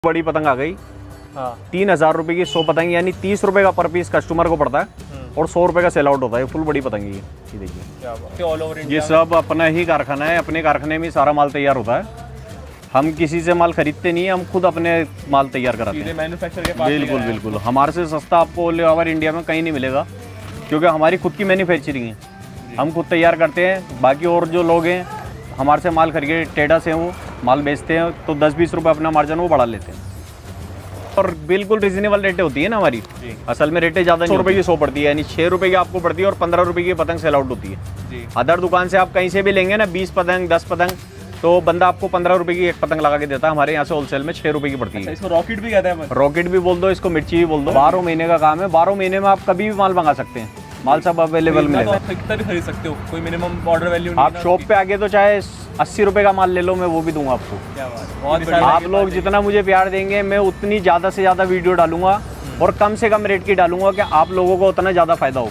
बड़ी पतंग आ गई। हाँ 3000 रुपये की 100 पतंग, यानी 30 रुपये का पर पीस कस्टमर को पड़ता है और 100 रुपये का सेल आउट होता है। फुल बड़ी पतंग है ये देखिए। क्या बात है, ऑल ओवर ये इंडिया सब अपना ही कारखाना है, अपने कारखाने में सारा माल तैयार होता है। हम किसी से माल खरीदते नहीं है, हम खुद अपने माल तैयार कराते हैं। मैन्युफैक्चर के पास बिल्कुल बिल्कुल, हमारे से सस्ता आपको ऑल ओवर इंडिया में कहीं नहीं मिलेगा, क्योंकि हमारी खुद की मैन्युफैक्चरिंग है, हम खुद तैयार करते हैं। बाकी और जो लोग हैं हमारे से माल खरीद के टेढ़ा से वो माल बेचते हैं, तो 10-20 रुपये अपना मार्जिन वो बढ़ा लेते हैं। और बिल्कुल रिजनेबल रेटें होती है ना हमारी, असल में रेटें ज़्यादा 100 रुपये की 100 पड़ती है, यानी 6 रुपये की आपको पड़ती है और 15 रुपये की पतंग सेल आउट होती है जी। अदर दुकान से आप कहीं से भी लेंगे ना 20 पतंग 10 पतंग, तो बंदा आपको 15 रुपये की एक पतंग लगा के देता है। हमारे यहाँ से होलसेल में 6 रुपये की पड़ती है। इसको रॉकेट भी कहते हैं। रॉकेट भी बोल दो, इसको मिर्ची भी बोल दो। 12 महीने का काम है, 12 महीने में आप कभी भी माल मंगा सकते हैं, माल सब अवेलेबल मिलेगा। आप कितना भी खरीद सकते हो, कोई मिनिमम ऑर्डर वैल्यू आप शॉप पे आगे तो चाहे 80 रुपये का माल ले लो, मैं वो भी दूंगा आपको। क्या बात है, बहुत बढ़िया। आप लोग जितना मुझे प्यार देंगे मैं उतनी ज़्यादा से ज़्यादा वीडियो डालूंगा और कम से कम रेट की डालूंगा कि आप लोगों को उतना ज़्यादा फायदा हो।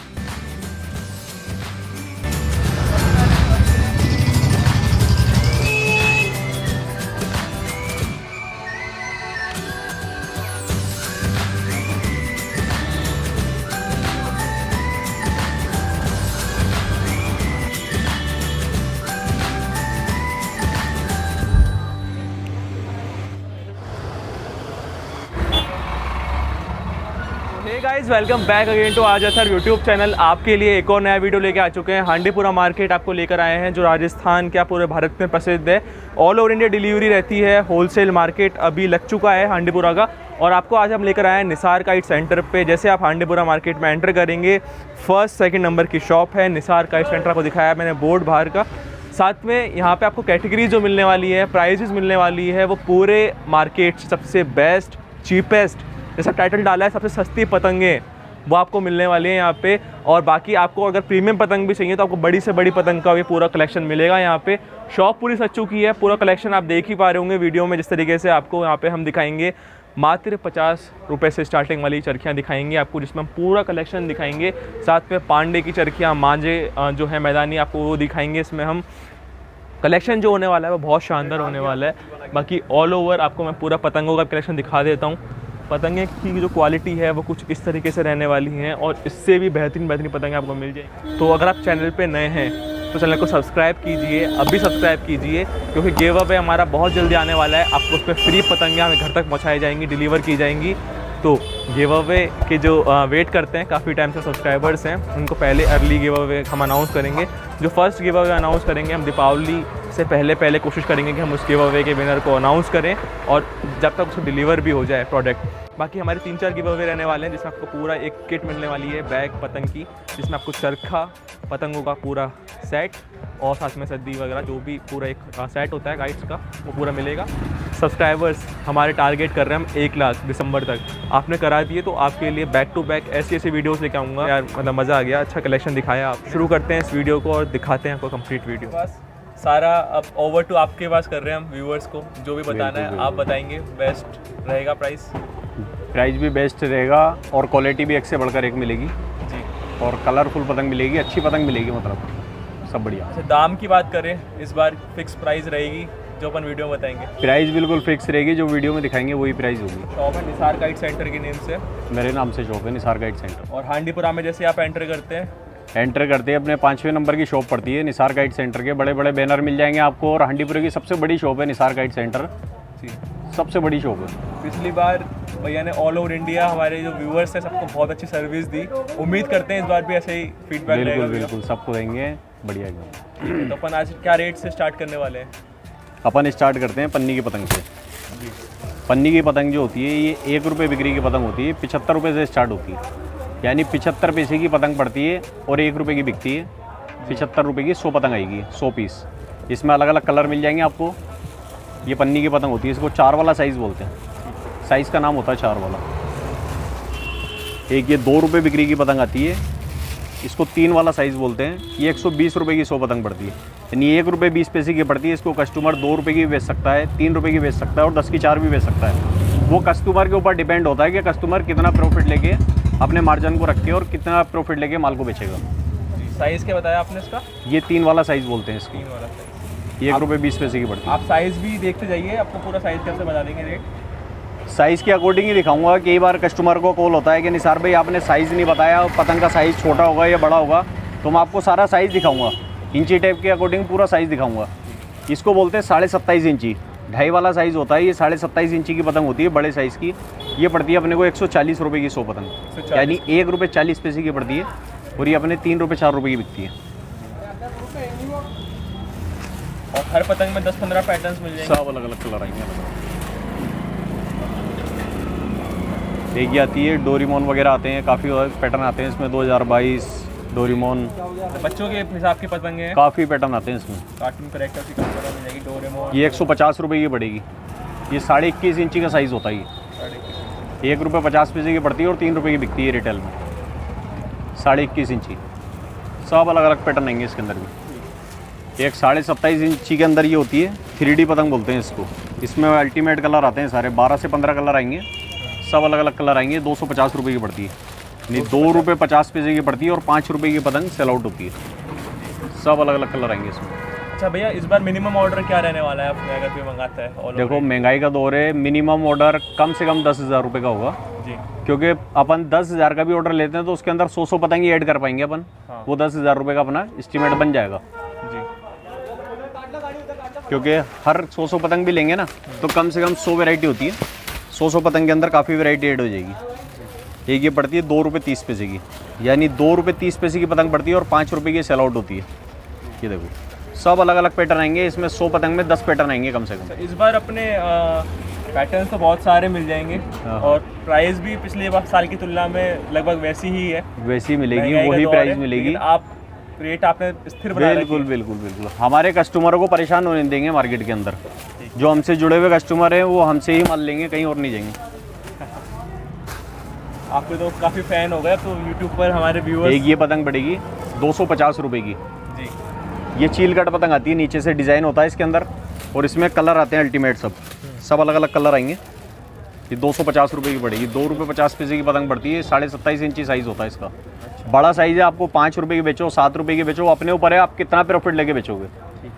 Hey guys, welcome back again to आज सर यूट्यूब चैनल। आपके लिए एक और नया वीडियो लेके आ चुके हैं। हांडीपुरा मार्केट आपको लेकर आए हैं, जो राजस्थान क्या पूरे भारत में प्रसिद्ध है। ऑल ओवर इंडिया डिलीवरी रहती है। होलसेल मार्केट अभी लग चुका है हांडीपुरा का, और आपको आज हम लेकर आए हैं निसार काइट सेंटर पे। जैसे आप हांडीपुरा मार्केट में एंटर करेंगे, फर्स्ट सेकंड नंबर की शॉप है निसार काइट सेंटर। आपको दिखाया मैंने बोर्ड बाहर का। साथ में यहाँ पे आपको कैटेगरी जो मिलने वाली है, प्राइजेस मिलने वाली है, वो पूरे मार्केट सबसे बेस्ट चीपेस्ट, जैसा टाइटल डाला है सबसे सस्ती पतंगें, वो आपको मिलने वाली है यहाँ पे। और बाकी आपको अगर प्रीमियम पतंग भी चाहिए तो आपको बड़ी से बड़ी पतंग का भी पूरा कलेक्शन मिलेगा यहाँ पे। शॉप पूरी सज चुकी है, पूरा कलेक्शन आप देख ही पा रहे होंगे वीडियो में। जिस तरीके से आपको यहाँ पे हम दिखाएंगे, मात्र 50 रुपये से स्टार्टिंग वाली चरखियाँ दिखाएंगे आपको, जिसमें हम पूरा कलेक्शन दिखाएंगे। साथ में पांडे की चरखियाँ, मांझे जो है मैदानी, आपको वो दिखाएंगे। इसमें हम कलेक्शन जो होने वाला है वो बहुत शानदार होने वाला है। बाकी ऑल ओवर आपको मैं पूरा पतंगों का कलेक्शन दिखा देता हूँ। पतंगे की जो क्वालिटी है वो कुछ इस तरीके से रहने वाली हैं, और इससे भी बेहतरीन पतंगे आपको मिल जाएंगी। तो अगर आप चैनल पे नए हैं तो चैनल को सब्सक्राइब कीजिए, अभी सब्सक्राइब कीजिए, क्योंकि गिव अवे हमारा बहुत जल्दी आने वाला है। आपको उस पर फ्री पतंगे हमें घर तक पहुँचाई जाएंगी, डिलीवर की जाएंगी। तो गिव अवे के जो वेट करते हैं काफ़ी टाइम से सब्सक्राइबर्स हैं, उनको पहले अर्ली गिव अवे हम अनाउंस करेंगे। जो फर्स्ट गिव अवे अनाउंस करेंगे हम दीपावली से पहले कोशिश करेंगे कि हम उस गिव अवे के विनर को अनाउंस करें, और जब तक उसको डिलीवर भी हो जाए प्रोडक्ट। बाकी हमारे 3-4 गिव अवे रहने वाले हैं, जिसमें आपको पूरा एक किट मिलने वाली है बैग पतंग की, जिसमें आपको चरखा, पतंगों का पूरा सेट, और साथ में सद्दी वगैरह जो भी पूरा एक सेट होता है गाइड्स का, वो पूरा मिलेगा। सब्सक्राइबर्स हमारे टारगेट कर रहे हैं हम 1 लाख दिसंबर तक। आपने करा दिए तो आपके लिए बैक टू बैक ऐसी वीडियोस लेके आऊँगा यार। मतलब मज़ा आ गया, अच्छा कलेक्शन दिखाया। आप शुरू करते हैं इस वीडियो को और दिखाते हैं आपको कंप्लीट वीडियो। बस सारा अब ओवर टू आपके पास कर रहे हैं हम, व्यूअर्स को जो भी बताना है आप बताएंगे। बेस्ट रहेगा प्राइस भी बेस्ट रहेगा, और क्वालिटी भी एक से बढ़कर एक मिलेगी जी, और कलरफुल पतंग मिलेगी, अच्छी पतंग मिलेगी, मतलब सब बढ़िया। अच्छा, दाम की बात करें, इस बार फिक्स प्राइस रहेगी जो अपन वीडियो में बताएंगे? प्राइस बिल्कुल फिक्स रहेगी, जो वीडियो में दिखाएंगे वही प्राइस होगी। शॉप है निसार काइट सेंटर के नेम से, मेरे नाम से शॉप है निसार काइट सेंटर। और हांडीपुरा में जैसे आप एंटर करते हैं अपने 5वें नंबर की शॉप पड़ती है निसार काइट सेंटर के। बड़े बड़े बैनर मिल जाएंगे आपको, और हांडीपुरा की सबसे बड़ी शॉप है निसार काइट सेंटर जी, सबसे बड़ी शॉप है। पिछली बार भैया ने ऑल ओवर इंडिया हमारे जो व्यूअर्स हैं सबको बहुत अच्छी सर्विस दी। उम्मीद करते हैं इस बार भी ऐसे ही फीडबैक रहेगा। बिल्कुल सबको देंगे बढ़िया एकदम। तो अपन आज क्या रेट से स्टार्ट करने वाले हैं? अपन स्टार्ट करते हैं पन्नी की पतंग से। पन्नी की पतंग जो होती है ये 1 रुपये बिक्री की पतंग होती है, 75 रुपये से स्टार्ट होती है, यानी 75 पैसे की पतंग पड़ती है और 1 रुपये की बिकती है। 75 रुपये की 100 पतंग आएगी, 100 पीस। इसमें अलग अलग कलर मिल जाएंगे आपको। ये पन्नी की पतंग होती है, इसको 4 वाला साइज़ बोलते हैं, साइज़ का नाम होता है 4 वाला। एक ये 2 रुपये बिक्री की पतंग आती है, इसको 3 वाला साइज़ बोलते हैं। ये 120 रुपये की 100 पतंग पड़ती है, यानी 1 रुपये 20 पैसे की पड़ती है। इसको कस्टमर 2 रुपये की भी बेच सकता है, 3 रुपये की बेच सकता है, और 10 की 4 भी बेच सकता है। वो कस्टमर के ऊपर डिपेंड होता है कि कस्टमर कितना प्रॉफिट लेके अपने मार्जिन को रख के और कितना प्रॉफिट लेके माल को बेचेगा। साइज़ क्या बताया आपने इसका? ये 3 वाला साइज़ बोलते हैं इसको। 3 वाला साइज़। ये 1 रुपये 20 पैसे की पड़ती है। आप साइज़ भी देखते जाइए, आपको पूरा साइज़ कैसे बता देंगे रेट। साइज़ के अकॉर्डिंग ही दिखाऊंगा। कई बार कस्टमर को कॉल होता है कि निसार भाई आपने साइज़ नहीं बताया, पतंग का साइज़ छोटा होगा या बड़ा होगा, तो मैं आपको सारा साइज़ दिखाऊंगा, इंची टेप के अकॉर्डिंग पूरा साइज़ दिखाऊंगा। इसको बोलते हैं 27.5 इंची, 2.5 वाला साइज़ होता है। ये 27.5 इंची की पतंग होती है बड़े साइज़ की। ये पड़ती है अपने को 140 रुपये की 100 पतंग, यानी 1 रुपये 40 पैसे की पड़ती है, और ये अपने 3 रुपये 4 रुपये की बिकती है। और हर पतंग में 10-15 पैटर्न्स मिल जाएंगे, सब अलग अलग कलर आएंगे। एक ये आती है डोरीमोन वगैरह आते हैं, काफ़ी पैटर्न आते हैं इसमें। 2022 डोरीमोन, बच्चों के हिसाब की पतंगे हैं, काफ़ी पैटर्न आते हैं इसमें। कार्टून कैरेक्टर की पतंग मिल जाएगी डोरेमोन। ये 150 रुपये की पड़ेगी। ये 21.5 इंची का साइज़ होता है। ये 1 रुपये 50 पैसे की पड़ती है और 3 रुपये की बिकती है रिटेल में। 21.5 इंची, सब अलग अलग पैटर्न आएंगे इसके अंदर भी। एक 27.5 इंची के अंदर ये होती है 3D पतंग बोलते हैं इसको। इसमें अल्टीमेट कलर आते हैं सारे, 12 से 15 कलर आएंगे, सब अलग अलग कलर आएंगे। 250 रुपये की पड़ती है, नहीं 2 रुपये 50 पैसे की पड़ती है, और 5 रुपये की पतंग सेल आउट होती है। सब अलग अलग कलर आएंगे इसमें। अच्छा भैया, इस बार मिनिमम ऑर्डर क्या रहने वाला है अपने अगर कोई मंगाता है? और देखो महंगाई का दौर है, मिनिमम ऑर्डर कम से कम 10,000 रुपये का होगा जी, क्योंकि अपन 10,000 का भी ऑर्डर लेते हैं तो उसके अंदर 100 पतंग ही ऐड कर पाएंगे अपन। हाँ। वो 10,000 रुपये का अपना एस्टीमेट बन जाएगा जी। क्योंकि हर 100 पतंग भी लेंगे ना तो कम से कम 100 वैरायटी होती है। 100 पतंग के अंदर काफ़ी वैरायटी ऐड हो जाएगी। एक ये पड़ती है 2 रुपये 30 पैसे की, यानी 2 रुपये 30 पैसे की पतंग पड़ती है और 5 रुपये की सेल आउट होती है। ये देखो सब अलग अलग पैटर्न आएंगे इसमें। 100 पतंग में 10 पैटर्न आएंगे कम से कम। इस बार अपने पैटर्न तो बहुत सारे मिल जाएंगे, और प्राइस भी पिछले साल की तुलना में लगभग वैसी ही है, वैसी मिलेगी, महंगाई का वही दौर प्राइस है, मिलेगी। लेकिन आप रेट आपने स्थिर बना रखी है। बिल्कुल बिल्कुल बिल्कुल, हमारे कस्टमरों को परेशान होने देंगे मार्केट के अंदर। जो हमसे जुड़े हुए कस्टमर हैं वो हमसे ही माल लेंगे, कहीं और नहीं जाएंगे। आपके तो काफ़ी फ़ैन हो गए तो यूट्यूब पर हमारे व्यूअर्स। एक ये पतंग पड़ेगी 250 रुपये की जी। ये चील कट पतंग आती है, नीचे से डिज़ाइन होता है इसके अंदर, और इसमें कलर आते हैं अल्टीमेट, सब अलग अलग कलर आएंगे। ये 250 रुपये की पड़ेगी। 2 रुपये 50 पैसे की पतंग पड़ती है। 27.5 इंची साइज़ होता है इसका। बड़ा साइज़ है, आपको 5 रुपये की बेचो, 7 रुपये की बेचो, अपने ऊपर है आप कितना प्रॉफिट लेके बेचोगे।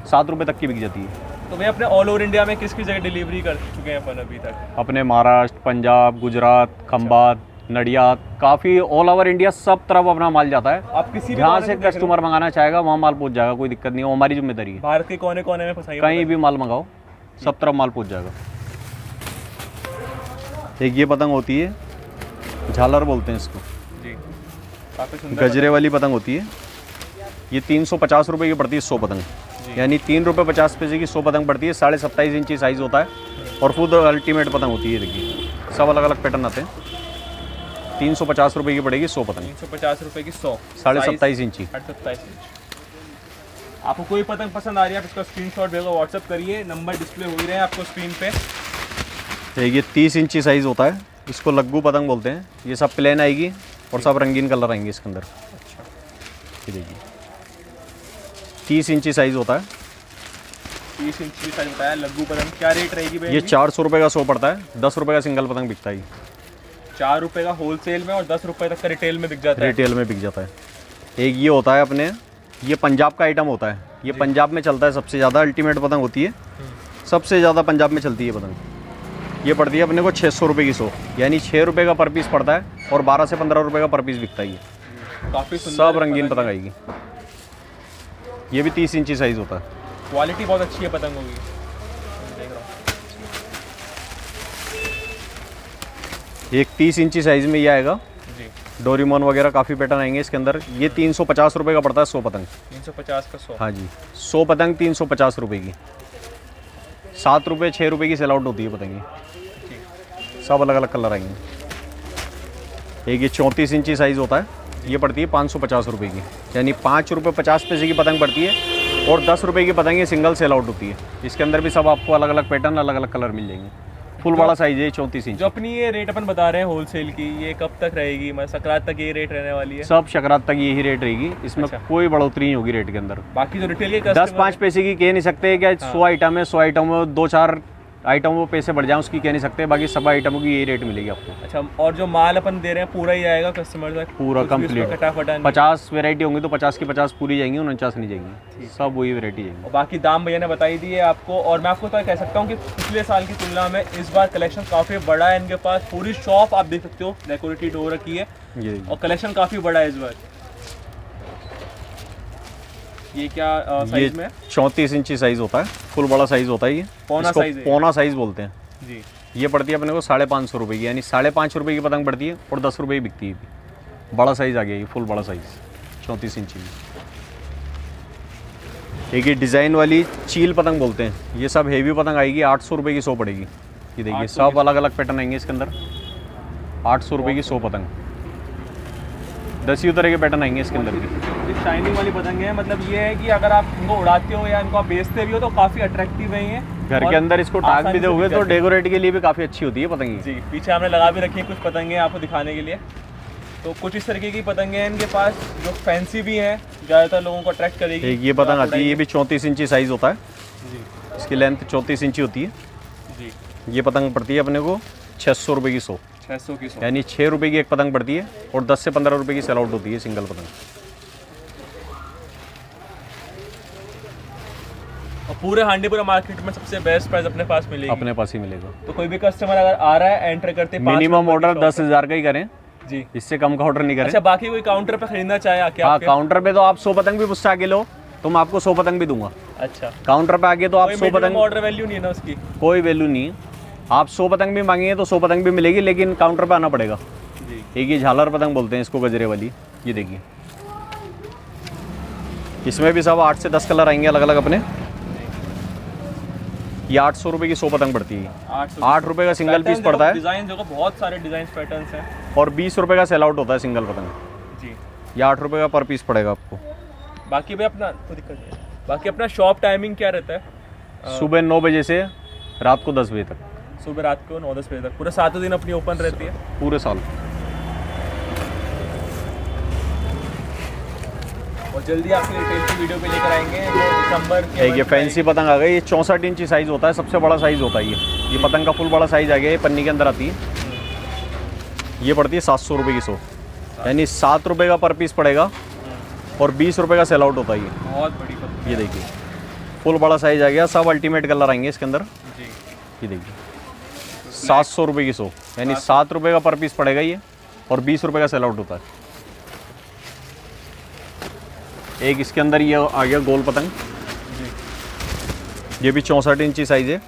7 रुपये तक की बिक जाती है। तो भैया अपने ऑल ओवर इंडिया में किस किस जगह डिलीवरी कर चुके हैं अपन अभी तक? अपने महाराष्ट्र, पंजाब, गुजरात, खंबात, नडियाद, काफ़ी ऑल ओवर इंडिया सब तरफ अपना माल जाता है। आप किसी भी जहाँ कोने से देख रहे कस्टमर मंगाना चाहेगा वहाँ माल पहुँच जाएगा, कोई दिक्कत नहीं है, वो हमारी जिम्मेदारी हो, है। भारत के कोने कोने में फंसाइए, कहीं भी माल मंगाओ सब तरफ माल पहुँच जाएगा। एक ये पतंग होती है, झालर बोलते हैं इसको जी, काफ़ी सुंदर गजरे वाली पतंग होती है। ये 350 रुपये की पड़ती है 100 पतंग, यानी 3 रुपये 50 पैसे की 100 पतंग पड़ती है। 27.5 इंची साइज़ होता है, और खुद अल्टीमेट पतंग होती है। देखिए सब अलग अलग पैटर्न आते हैं। 350 रुपये की पड़ेगी 100 पतंग। 350 रुपये की 100, 27.5 इंची। 27 इंच। आपको कोई पतंग पसंद आ रही है आप इसका स्क्रीनशॉट भेजो, व्हाट्सअप करिए, नंबर डिस्प्ले हो ही रहे हैं आपको स्क्रीन पे। ये 30 इंची साइज़ होता है, इसको लग्गू पतंग बोलते हैं। ये सब प्लेन आएगी और सब रंगीन कलर आएंगे इसके अंदर। अच्छा, ये देखिए 30 इंची साइज़ होता है। 30 इंच की साइज बताया। लग्गू पतंग क्या रेट रहेगी भैया? ये 400 रुपये का 100 पड़ता है। 10 रुपये का सिंगल पतंग बिकता है। 4 रुपये का होलसेल में और 10 रुपये तक का रिटेल में बिक जाता है। रिटेल में बिक जाता है। एक ये होता है अपने, ये पंजाब का आइटम होता है। ये पंजाब में चलता है सबसे ज़्यादा, अल्टीमेट पतंग होती है, सबसे ज़्यादा पंजाब में चलती है पतंग। ये पड़ती है अपने को 600 रुपये की 100, यानी 6 रुपये का पर पीस पड़ता है, और 12 से 15 रुपये का पर पीस बिकता है। ये काफ़ी सुंदर सब रंगीन पतंग आएगी। ये भी 30 इंची साइज़ होता है। क्वालिटी बहुत अच्छी है पतंगों की, देख रहा हूँ। एक 30 इंची साइज़ में ये आएगा जी। डोरीमोन वगैरह काफ़ी पैटर्न आएंगे इसके अंदर। ये 350 रुपये का पड़ता है 100 पतंग। 350 का 100। हाँ जी, 100 पतंग 350 रुपये की। 7 रुपये 6 रुपये की सेल आउट होती है पतंग की। सब अलग अलग कलर आएंगे। एक ये 34 इंची साइज़ होता है, ये पड़ती है 550 रुपये की, यानी 5 रुपये 50 पैसे की पतंग पड़ती है, और 10 रुपये की पतंग ये सिंगल सेल आउट होती है। इसके अंदर भी सब आपको अलग अलग पैटर्न, अलग अलग कलर मिल जाएंगे। फुल बड़ा साइज़ है 34 इंच। जो अपनी ये रेट अपन बता रहे हैं होलसेल की, ये कब तक रहेगी? मतलब संक्रांत तक ये रेट रहने वाली है? सब शकरात तक यही रेट रहेगी, इसमें अच्छा। कोई बढ़ोतरी नहीं होगी रेट के अंदर। बाकी जो रिटेल के 10-5 पैसे की कह नहीं सकते क्या 100 आइटम है, 100 आइटम में 2-4 आइटमों पे पैसे बढ़ जाए उसकी कह नहीं सकते, बाकी सब आइटमों की यही रेट मिलेगी आपको। अच्छा, और जो माल अपन दे रहे हैं पूरा ही आएगा कस्टमर तक? पूरा कंप्लीट फटाफट 50 वेराइटी होंगी तो 50 की 50 पूरी जाएंगी, 49 नहीं जाएंगी, सब वही वेराइटी जाएंगी। और बाकी दाम भैया ने बताई दिए आपको। और मैं आपको तो कह सकता हूँ कि पिछले साल की तुलना में इस बार कलेक्शन काफ़ी बड़ा है इनके पास। पूरी शॉप आप देख सकते हो डेकोरेटेड हो रखी है और कलेक्शन काफ़ी बड़ा है इस बार। ये क्या साइज में? 34 इंची साइज होता है, फुल बड़ा साइज होता है ये। पौना साइज है, पौना साइज बोलते हैं जी। ये पड़ती है अपने को 550 रुपये की, यानी 550 रुपये की पतंग पड़ती है और 10 रुपये की बिकती है। बड़ा साइज आ गया ये, फुल बड़ा साइज 34 इंची में। एक ये डिज़ाइन वाली चील पतंग बोलते हैं, ये सब हेवी पतंग आएगी, 800 रुपये की 100 पड़ेगी। ये देखिए सब अलग अलग पैटर्न आएंगे इसके अंदर। 800 रुपये की 100 पतंग, 10 ही तरह के पैटर्न आएंगे इसके अंदर भी। शाइनिंग वाली पतंग है, मतलब ये है कि अगर आप इनको उड़ाते हो या इनको आप बेचते भी हो तो काफ़ी अट्रैक्टिव है ये। घर के अंदर इसको टांग भी दोगे तो डेकोरेट के लिए भी काफ़ी अच्छी होती है पतंग जी। पीछे हमने लगा भी रखी है कुछ पतंगे आपको दिखाने के लिए। तो कुछ इस तरीके की पतंगे हैं इनके पास जो फैंसी भी हैं, ज़्यादातर लोगों को अट्रैक्ट करेगी। एक ये पतंग आती है, ये भी 34 इंची साइज़ होता है जी। इसकी लेंथ 34 इंची होती है जी। ये पतंग पड़ती है अपने को 600 रुपये की 100, 600 की 100, यानी 6 रुपये की एक पतंग पड़ती है और 10 से 15 रुपये की सेल आउट होती है सिंगल पतंग। और पूरे हांडीपुरा मार्केट में सबसे बेस्ट प्राइस अपने पास मिलेगी, अपने पास ही मिलेगा। तो कोई भी कस्टमर अगर आ रहा है एंटर करते मिनिमम ऑर्डर 10,000 का ही करें जी, इससे कम का ऑर्डर नहीं करें। अच्छा, बाकी कोई काउंटर पे खरीदना चाहे आके? हाँ, काउंटर पे तो आप 100 पतंग भी मुझसे आगे लो तो मैं आपको 100 पतंग भी दूंगा। अच्छा, काउंटर पे आगे तो आप 100 पतंग, ऑर्डर वैल्यू नहीं है ना उसकी? कोई वैल्यू नहीं है। आप 100 पतंग भी मांगेंगे तो 100 पतंग भी मिलेगी, लेकिन काउंटर पे आना पड़ेगा जी। एक ये झालर पतंग बोलते हैं इसको, गजरे वाली। ये देखिए इसमें भी सब 8 से 10 कलर आएंगे अलग अलग अपने। ये 800 रुपये की 100 पतंग पड़ती है। 8 रुपये का सिंगल पीस पड़ता है। डिजाइन देखो, बहुत सारे डिजाइन पैटर्न्स हैं। और 20 रुपये का सेल आउट होता है सिंगल पतंग जी। ये 8 रुपये का पर पीस पड़ेगा आपको। बाकी भी अपना कोई दिक्कत नहीं है। बाकी अपना शॉप टाइमिंग क्या रहता है? सुबह 9 बजे से रात को 10 बजे तक। सुबह रात को 9-10 बजे तक, पूरे 7 दिन अपनी ओपन रहती है पूरे साल। और जल्दी आपकी रिटेल की वीडियो पे लेकर आएंगे दिसंबर के। ये फैंसी पतंग आ गई, ये 64 इंची साइज़ होता है, सबसे बड़ा साइज़ होता है ये पतंग का फुल बड़ा साइज़ आ गया। ये पन्नी के अंदर आती है, ये पड़ती है 700 रुपये की 100, यानी 7 रुपये का पर पीस पड़ेगा और 20 रुपये का सेल आउट होता है ये। बहुत बड़ी पतंग। ये देखिए फुल बड़ा साइज़ आ गया, सब अल्टीमेट कलर आएंगे इसके अंदर जी। ये देखिए 700 रुपये की 100, यानी 7 रुपये का पर पीस पड़ेगा ये और 20 रुपये का सेल आउट होता है। एक इसके अंदर ये आ गया गोल पतंग जी। ये भी 64 इंची साइज़ है,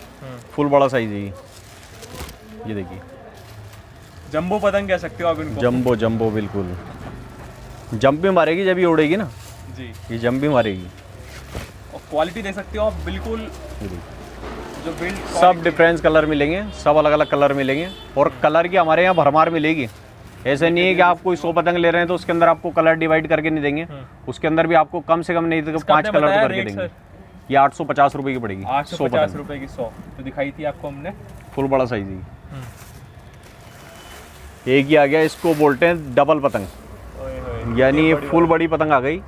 फुल बड़ा साइज़ है ये देखिए जंबो पतंग कह सकते हो आप इनको। जंबो जंबो बिल्कुल, जंप भी मारेगी जब ये उड़ेगी ना जी, ये जंप भी मारेगी। और क्वालिटी देख सकते हो आप, बिल्कुल जो बिल्ड सब डिफरेंस कलर मिलेंगे, सब अलग अलग कलर मिलेंगे और कलर की हमारे यहाँ भरमार मिलेगी। ऐसे नहीं है कि आप कोई 100 पतंग ले रहे हैं तो उसके अंदर आपको कलर डिवाइड करके नहीं देंगे, उसके अंदर भी आपको कम से कम नहीं तो 5 कलर तो करके देंगे। ये 850 रुपये की पड़ेगी, 850 रुपये की 100 तो दिखाई थी आपको हमने, फुल बड़ा साइज है। एक ही आ गया, इसको बोलते हैं डबल पतंग, यानी ये फुल बड़ी पतंग आ गई।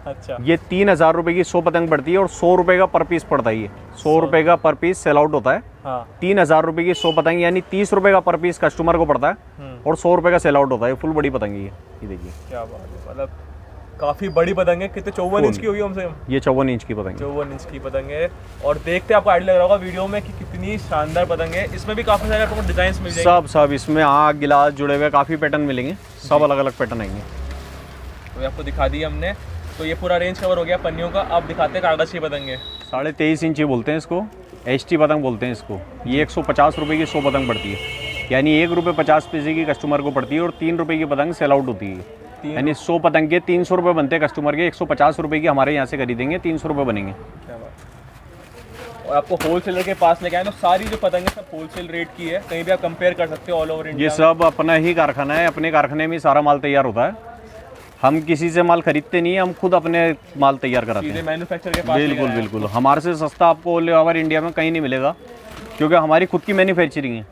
अच्छा, ये 3000 रुपये की 100 पतंग पड़ती है और 100 रुपये का पर पीस पड़ता है। ये 100 रुपये का पर पीस सेल आउट होता है। हाँ। 3000 रुपये की 100 पतंग, यानी 30 रुपये का पर पीस कस्टमर को पड़ता है और 100 रुपये का सेल आउट होता है। फुल बड़ी पतंग है ये देखिए क्या बात है, मतलब काफ़ी बड़ी पतंग है। कितने 54 इंच की होगी हमसे? ये 54 इंच की पतंग है। 54 इंच की पतंग है। और देखते आपको आइडिया लग रहा होगा वीडियो में कि कितनी शानदार पतंग है। इसमें भी काफ़ी सारे आपको डिजाइन मिल जाएंगे। सब इसमें आग गिलास जुड़े हुए काफ़ी पैटर्न मिलेंगे, सब अलग अलग पैटर्न आएंगे। तो आपको दिखा दी हमने, तो ये पूरा रेंज कवर हो गया पन्नियों का। अब दिखाते हैं कागज़ की पतंग है। 23.5 इंची बोलते हैं इसको, HT पतंग बोलते हैं इसको। ये 150 रुपये की 100 पतंग पड़ती है, यानी 1 रुपये 50 पैसे की कस्टमर को पड़ती है और 3 रुपये की पतंग सेल आउट होती है। यानी 100 पतंग के 300 रुपये बनते हैं कस्टमर के, 150 रुपये की हमारे यहाँ से खरीदेंगे, 300 रुपये बनेंगे। क्या बात। और आपको होलसेलर के पास लेके आए तो सारी जो पतंग है सब होलसेल रेट की है, कहीं भी आप कंपेयर कर सकते हो ऑल ओवर इंडिया। ये सब अपना ही कारखाना है, अपने कारखाने में सारा माल तैयार होता है। हम किसी से माल खरीदते नहीं है, हम खुद अपने माल तैयार कराते हैं मैन्युफैक्चर के पास। बिल्कुल बिल्कुल, हमारे से सस्ता आपको ऑल ओवर इंडिया में कहीं नहीं मिलेगा, क्योंकि हमारी खुद की मैन्युफैक्चरिंग है,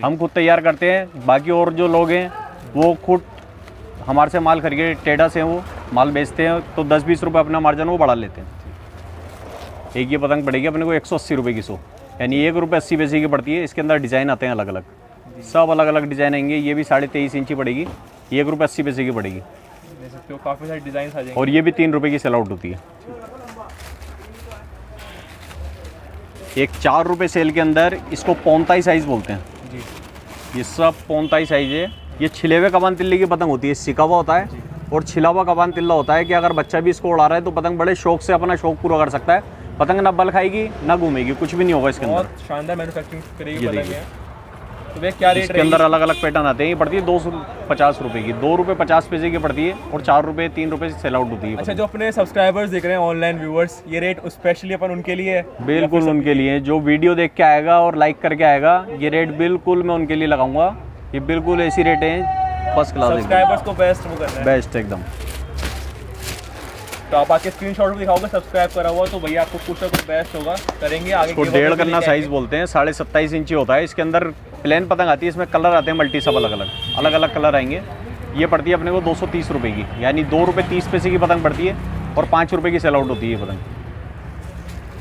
हम खुद तैयार करते हैं। बाकी और जो लोग हैं वो खुद हमारे से माल खरीदे टेढ़ा से वो माल बेचते हैं, तो 10-20 रुपये अपना मार्जिन वो बढ़ा लेते हैं। एक ये पतंग पड़ेगी अपने को 180 रुपये की 100, यानी 1 रुपये 80 पैसे की पड़ती है। इसके अंदर डिज़ाइन आते हैं अलग अलग, सब अलग अलग डिज़ाइन आएंगे। ये भी 23.5 इंची पड़ेगी, 1 रुपये 80 पैसे की पड़ेगी। देख सकते हो काफ़ी सारे डिज़ाइन आ जाएंगे। और ये भी 3 रुपये की सेल आउट होती है। एक 4 रुपये सेल के अंदर इसको पौंताई साइज़ बोलते हैं जी। ये सब पौंताई साइज़ है। ये छिले हुए कबान तिल्ले की पतंग होती है, सिका हुआ होता है और छिला हुआ कबान तिल्ला होता है कि अगर बच्चा भी इसको उड़ा रहा है तो पतंग बड़े शौक से अपना शौक पूरा कर सकता है। पतंग ना बल खाएगी ना घूमेगी, कुछ भी नहीं होगा इसके अंदर। बहुत शानदार मैन्युफैक्चरिंग करेगी पतंग है। तो भैया क्या रेट इसके अंदर अलग अलग पैटर्न आते हैं। ये पड़ती है 250 रुपये की, 2 रुपये 50 पैसे की पड़ती है और 4 रुपये 3 रुपये से सेल आउट होती है। अच्छा, जो अपने सब्सक्राइबर्स देख रहे हैं ऑनलाइन व्यूअर्स, ये रेट स्पेशली अपन उनके लिए है? बिल्कुल उनके लिए, जो वीडियो देख के आएगा और लाइक करके आएगा, ये रेट बिल्कुल मैं उनके लिए लगाऊंगा। ये बिल्कुल ऐसी रेट है फर्स्ट क्लास, सब्सक्राइबर्स को बेस्ट वो करना है, बेस्ट एकदम। तो आप आके स्क्रीनशॉट भी दिखाओगे सब्सक्राइब करा हुआ तो भैया आपको कुछ ना कुछ बेस्ट होगा, करेंगे आगे। इसको 1.5 करना साइज बोलते हैं, 27.5 इंची होता है। इसके अंदर प्लेन पतंग आती है, इसमें कलर आते हैं मल्टी, सब अलग अलग कलर आएंगे। ये पड़ती है अपने को 230 रुपये की, यानी 2 रुपये 30 पैसे की पतंग पड़ती है और 5 रुपये की सेल आउट होती है ये पतंग।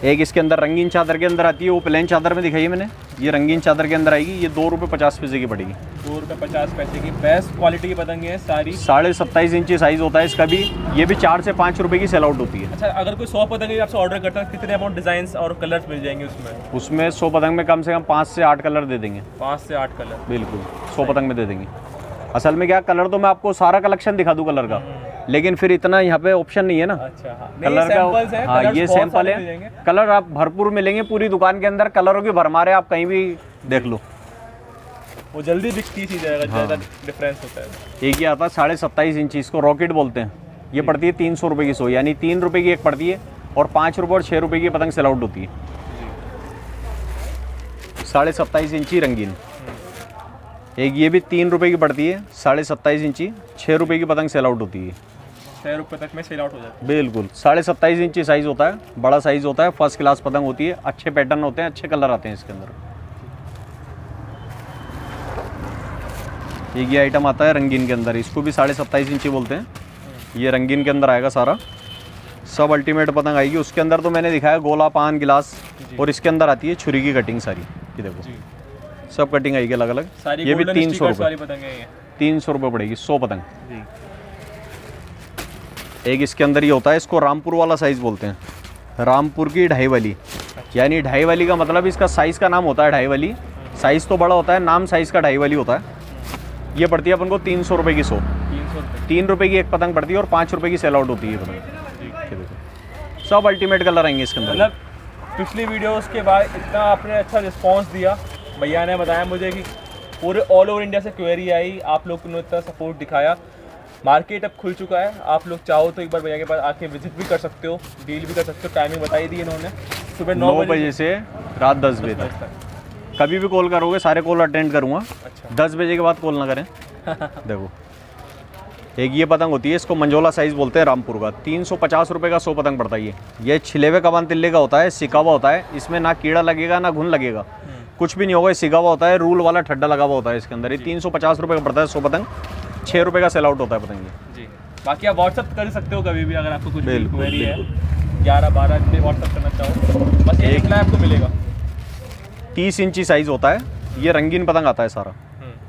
एक इसके अंदर रंगीन चादर के अंदर आती है, वो प्लेन चादर में दिखाई है मैंने। ये रंगीन चादर के अंदर आएगी, ये 2 रुपये 50 पैसे की पड़ेगी। 2 रुपये 50 पैसे की बेस्ट क्वालिटी की पतंग है सारी। 27.5 इंची साइज होता है इसका भी। ये भी 4 से 5 रुपये की सेल आउट होती है। अच्छा, अगर कोई 100 पतंग आपसे ऑर्डर करता है, कितने अमाउंट डिजाइन और कलर्स मिल जाएंगे उसमें? उसमें 100 पतंग में कम से कम 5 से 8 कलर दे देंगे। 5 से 8 कलर बिल्कुल 100 पतंग में दे देंगे। असल में क्या, कलर तो मैं आपको सारा कलेक्शन दिखा दूं कलर का, लेकिन फिर इतना यहाँ पे ऑप्शन नहीं है ना। अच्छा, हाँ। कलर का, हाँ ये सैंपल है। कलर आप भरपूर मिलेंगे पूरी दुकान के अंदर, कलरों की भरमार है, आप कहीं भी देख लो। वो जल्दी बिकती चीज है, ज़्यादा डिफरेंस होता है। एक ये आता है 27.5 इंची, इसको रॉकेट बोलते हैं। ये पड़ती है 300 रुपये की 100, यानी 3 रुपये की एक पड़ती है और 5 रुपये और 6 रुपये की पतंग सेल आउट होती है। 27.5 इंची रंगीन। एक ये भी 3 रुपये की पड़ती है, 27.5 इंची, 6 रुपये की पतंग सेल आउट होती है। 6 रुपये तक में सेल आउट हो जाता है। बिल्कुल 27.5 इंची साइज़ होता है, बड़ा साइज़ होता है, फर्स्ट क्लास पतंग होती है। अच्छे पैटर्न होते हैं, अच्छे कलर आते हैं इसके अंदर। एक ये आइटम आता है रंगीन के अंदर, इसको भी 27.5 इंची बोलते हैं। ये रंगीन के अंदर आएगा सारा, सब अल्टीमेट पतंग आएगी। उसके अंदर तो मैंने दिखाया गोला, पान, गिलास, और इसके अंदर आती है छुरी की कटिंग सारी। ये देखो सब कटिंग आएगी अलग अलग। ये भी 300 रुपये, 300 रुपये पड़ेगी 100 पतंग। एक इसके अंदर ये होता है, इसको रामपुर वाला साइज़ बोलते हैं। रामपुर की 2.5 वाली, यानी 2.5 वाली का मतलब इसका साइज़ का नाम होता है 2.5 वाली। साइज़ तो बड़ा होता है, नाम साइज़ का 2.5 वाली होता है। ये पड़ती है अपन को 300 रुपये की 100। 3 रुपये की एक पतंग पड़ती है और 5 रुपये की सेल आउट होती है पतंग। सब अल्टीमेट कलर आएंगे इसके अंदर। मतलब पिछली वीडियोस के बाद इतना आपने अच्छा रिस्पांस दिया, भैया ने बताया मुझे कि पूरे ऑल ओवर इंडिया से क्वेरी आई, आप लोग ने इतना सपोर्ट दिखाया। मार्केट अब खुल चुका है, आप लोग चाहो तो एक बार भैया के पास आके विजिट भी कर सकते हो, डील भी कर सकते हो। टाइमिंग बताई दी इन्होंने, सुबह 9 बजे से रात 10 बजे तक। कभी भी कॉल करोगे, सारे कॉल अटेंड करूँगा। अच्छा। 10 बजे के बाद कॉल ना करें। देखो एक ये पतंग होती है, इसको मंजोला साइज़ बोलते हैं रामपुर का। 350 रुपये का 100 पतंग पड़ता है। ये छिले हुए कबान तिल्ले का होता है, सिका हुआ होता है। इसमें ना कीड़ा लगेगा ना घुन लगेगा, कुछ भी नहीं होगा। सिका हुआ होता है, रूल वाला ठड्डा लगा हुआ होता है इसके अंदर। ये 350 रुपये का पड़ता है 100 पतंग, 6 रुपये का सेल आउट होता है पतंग जी। बाकी आप व्हाट्सअप कर सकते हो कभी भी, अगर आपको कुछ क्वेरी है 11-12 पे व्हाट्सअप करना चाहो, बस एक रिप्लाई आपको मिलेगा। 30 इंची साइज़ होता है। ये रंगीन पतंग आता है सारा।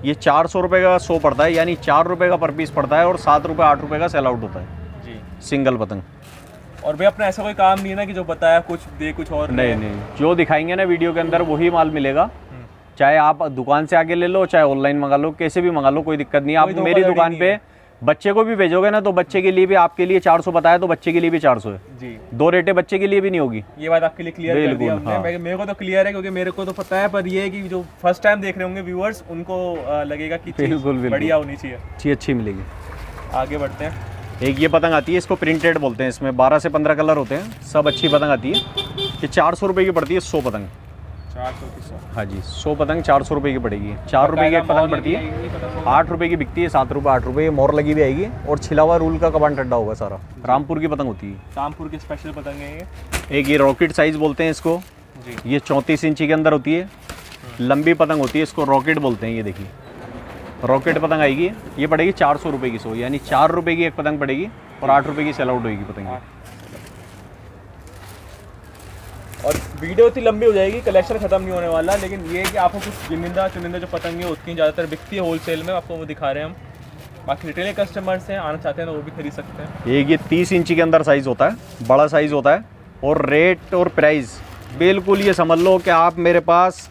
ये 400 रुपये का 100 पड़ता है, यानी 4 रुपये का पर पीस पड़ता है और 7 रुपये 8 रुपये का सेल आउट होता है जी, सिंगल पतंग। और भैया अपना ऐसा कोई काम नहीं है ना कि जो बताया कुछ दे कुछ और नहीं, जो दिखाएंगे ना वीडियो के अंदर वही माल मिलेगा। चाहे आप दुकान से आके ले लो, चाहे ऑनलाइन मंगा लो, कैसे भी मंगा लो, कोई दिक्कत नहीं है। आप मेरी दुकान पे बच्चे को भी भेजोगे ना, तो बच्चे के लिए भी, आपके लिए 400 बताया तो बच्चे के लिए भी 400 है जी। 2 रेटें बच्चे के लिए भी नहीं होगी। ये बात आपके लिए क्लियर कर दिया हमने। हाँ। मेरे को तो क्लियर है, क्योंकि मेरे को तो पता है, पर ये है कि जो फर्स्ट टाइम देख रहे होंगे व्यूअर्स, उनको लगेगा कि बिल्कुल बढ़िया होनी चाहिए, अच्छी मिलेगी। आगे बढ़ते हैं। एक ये पतंग आती है, इसको प्रिंटेड बोलते हैं। इसमें 12 से 15 कलर होते हैं, सब अच्छी पतंग आती है। ये 400 रुपये की पड़ती है 100 पतंग। 400 की 100? हाँ जी, 100 पतंग 400 रुपये की पड़ेगी। 4 रुपये की एक पतंग पड़ती है, 8 रुपये की बिकती है, 7 रुपये 8 रुपये। मोर लगी भी आएगी और छिला हुआ रूल का कबान टड्डा होगा सारा। रामपुर की पतंग होती है, रामपुर की स्पेशल पतंग है ये। एक ये रॉकेट साइज़ बोलते हैं इसको जी। ये 34 इंची के अंदर होती है, लंबी पतंग होती है, इसको रॉकेट बोलते हैं। ये देखिए रॉकेट पतंग आएगी, ये पड़ेगी 400 रुपये की 100, यानी 4 रुपये की एक पतंग पड़ेगी और 8 रुपये की सेल आउट होगी पतंग। और वीडियो इतनी लंबी हो जाएगी, कलेक्शन खत्म नहीं होने वाला, लेकिन ये है कि आपको कुछ चुनिंदा जो पतंगे होती हैं ज़्यादातर बिकती है होलसेल में, आपको वो दिखा रहे हैं हम। बाकी रिटेल कस्टमर्स हैं, आना चाहते हैं तो वो भी खरीद सकते हैं। एक ये 30 इंची के अंदर साइज़ होता है, बड़ा साइज़ होता है। और रेट और प्राइस बिल्कुल ये समझ लो कि आप मेरे पास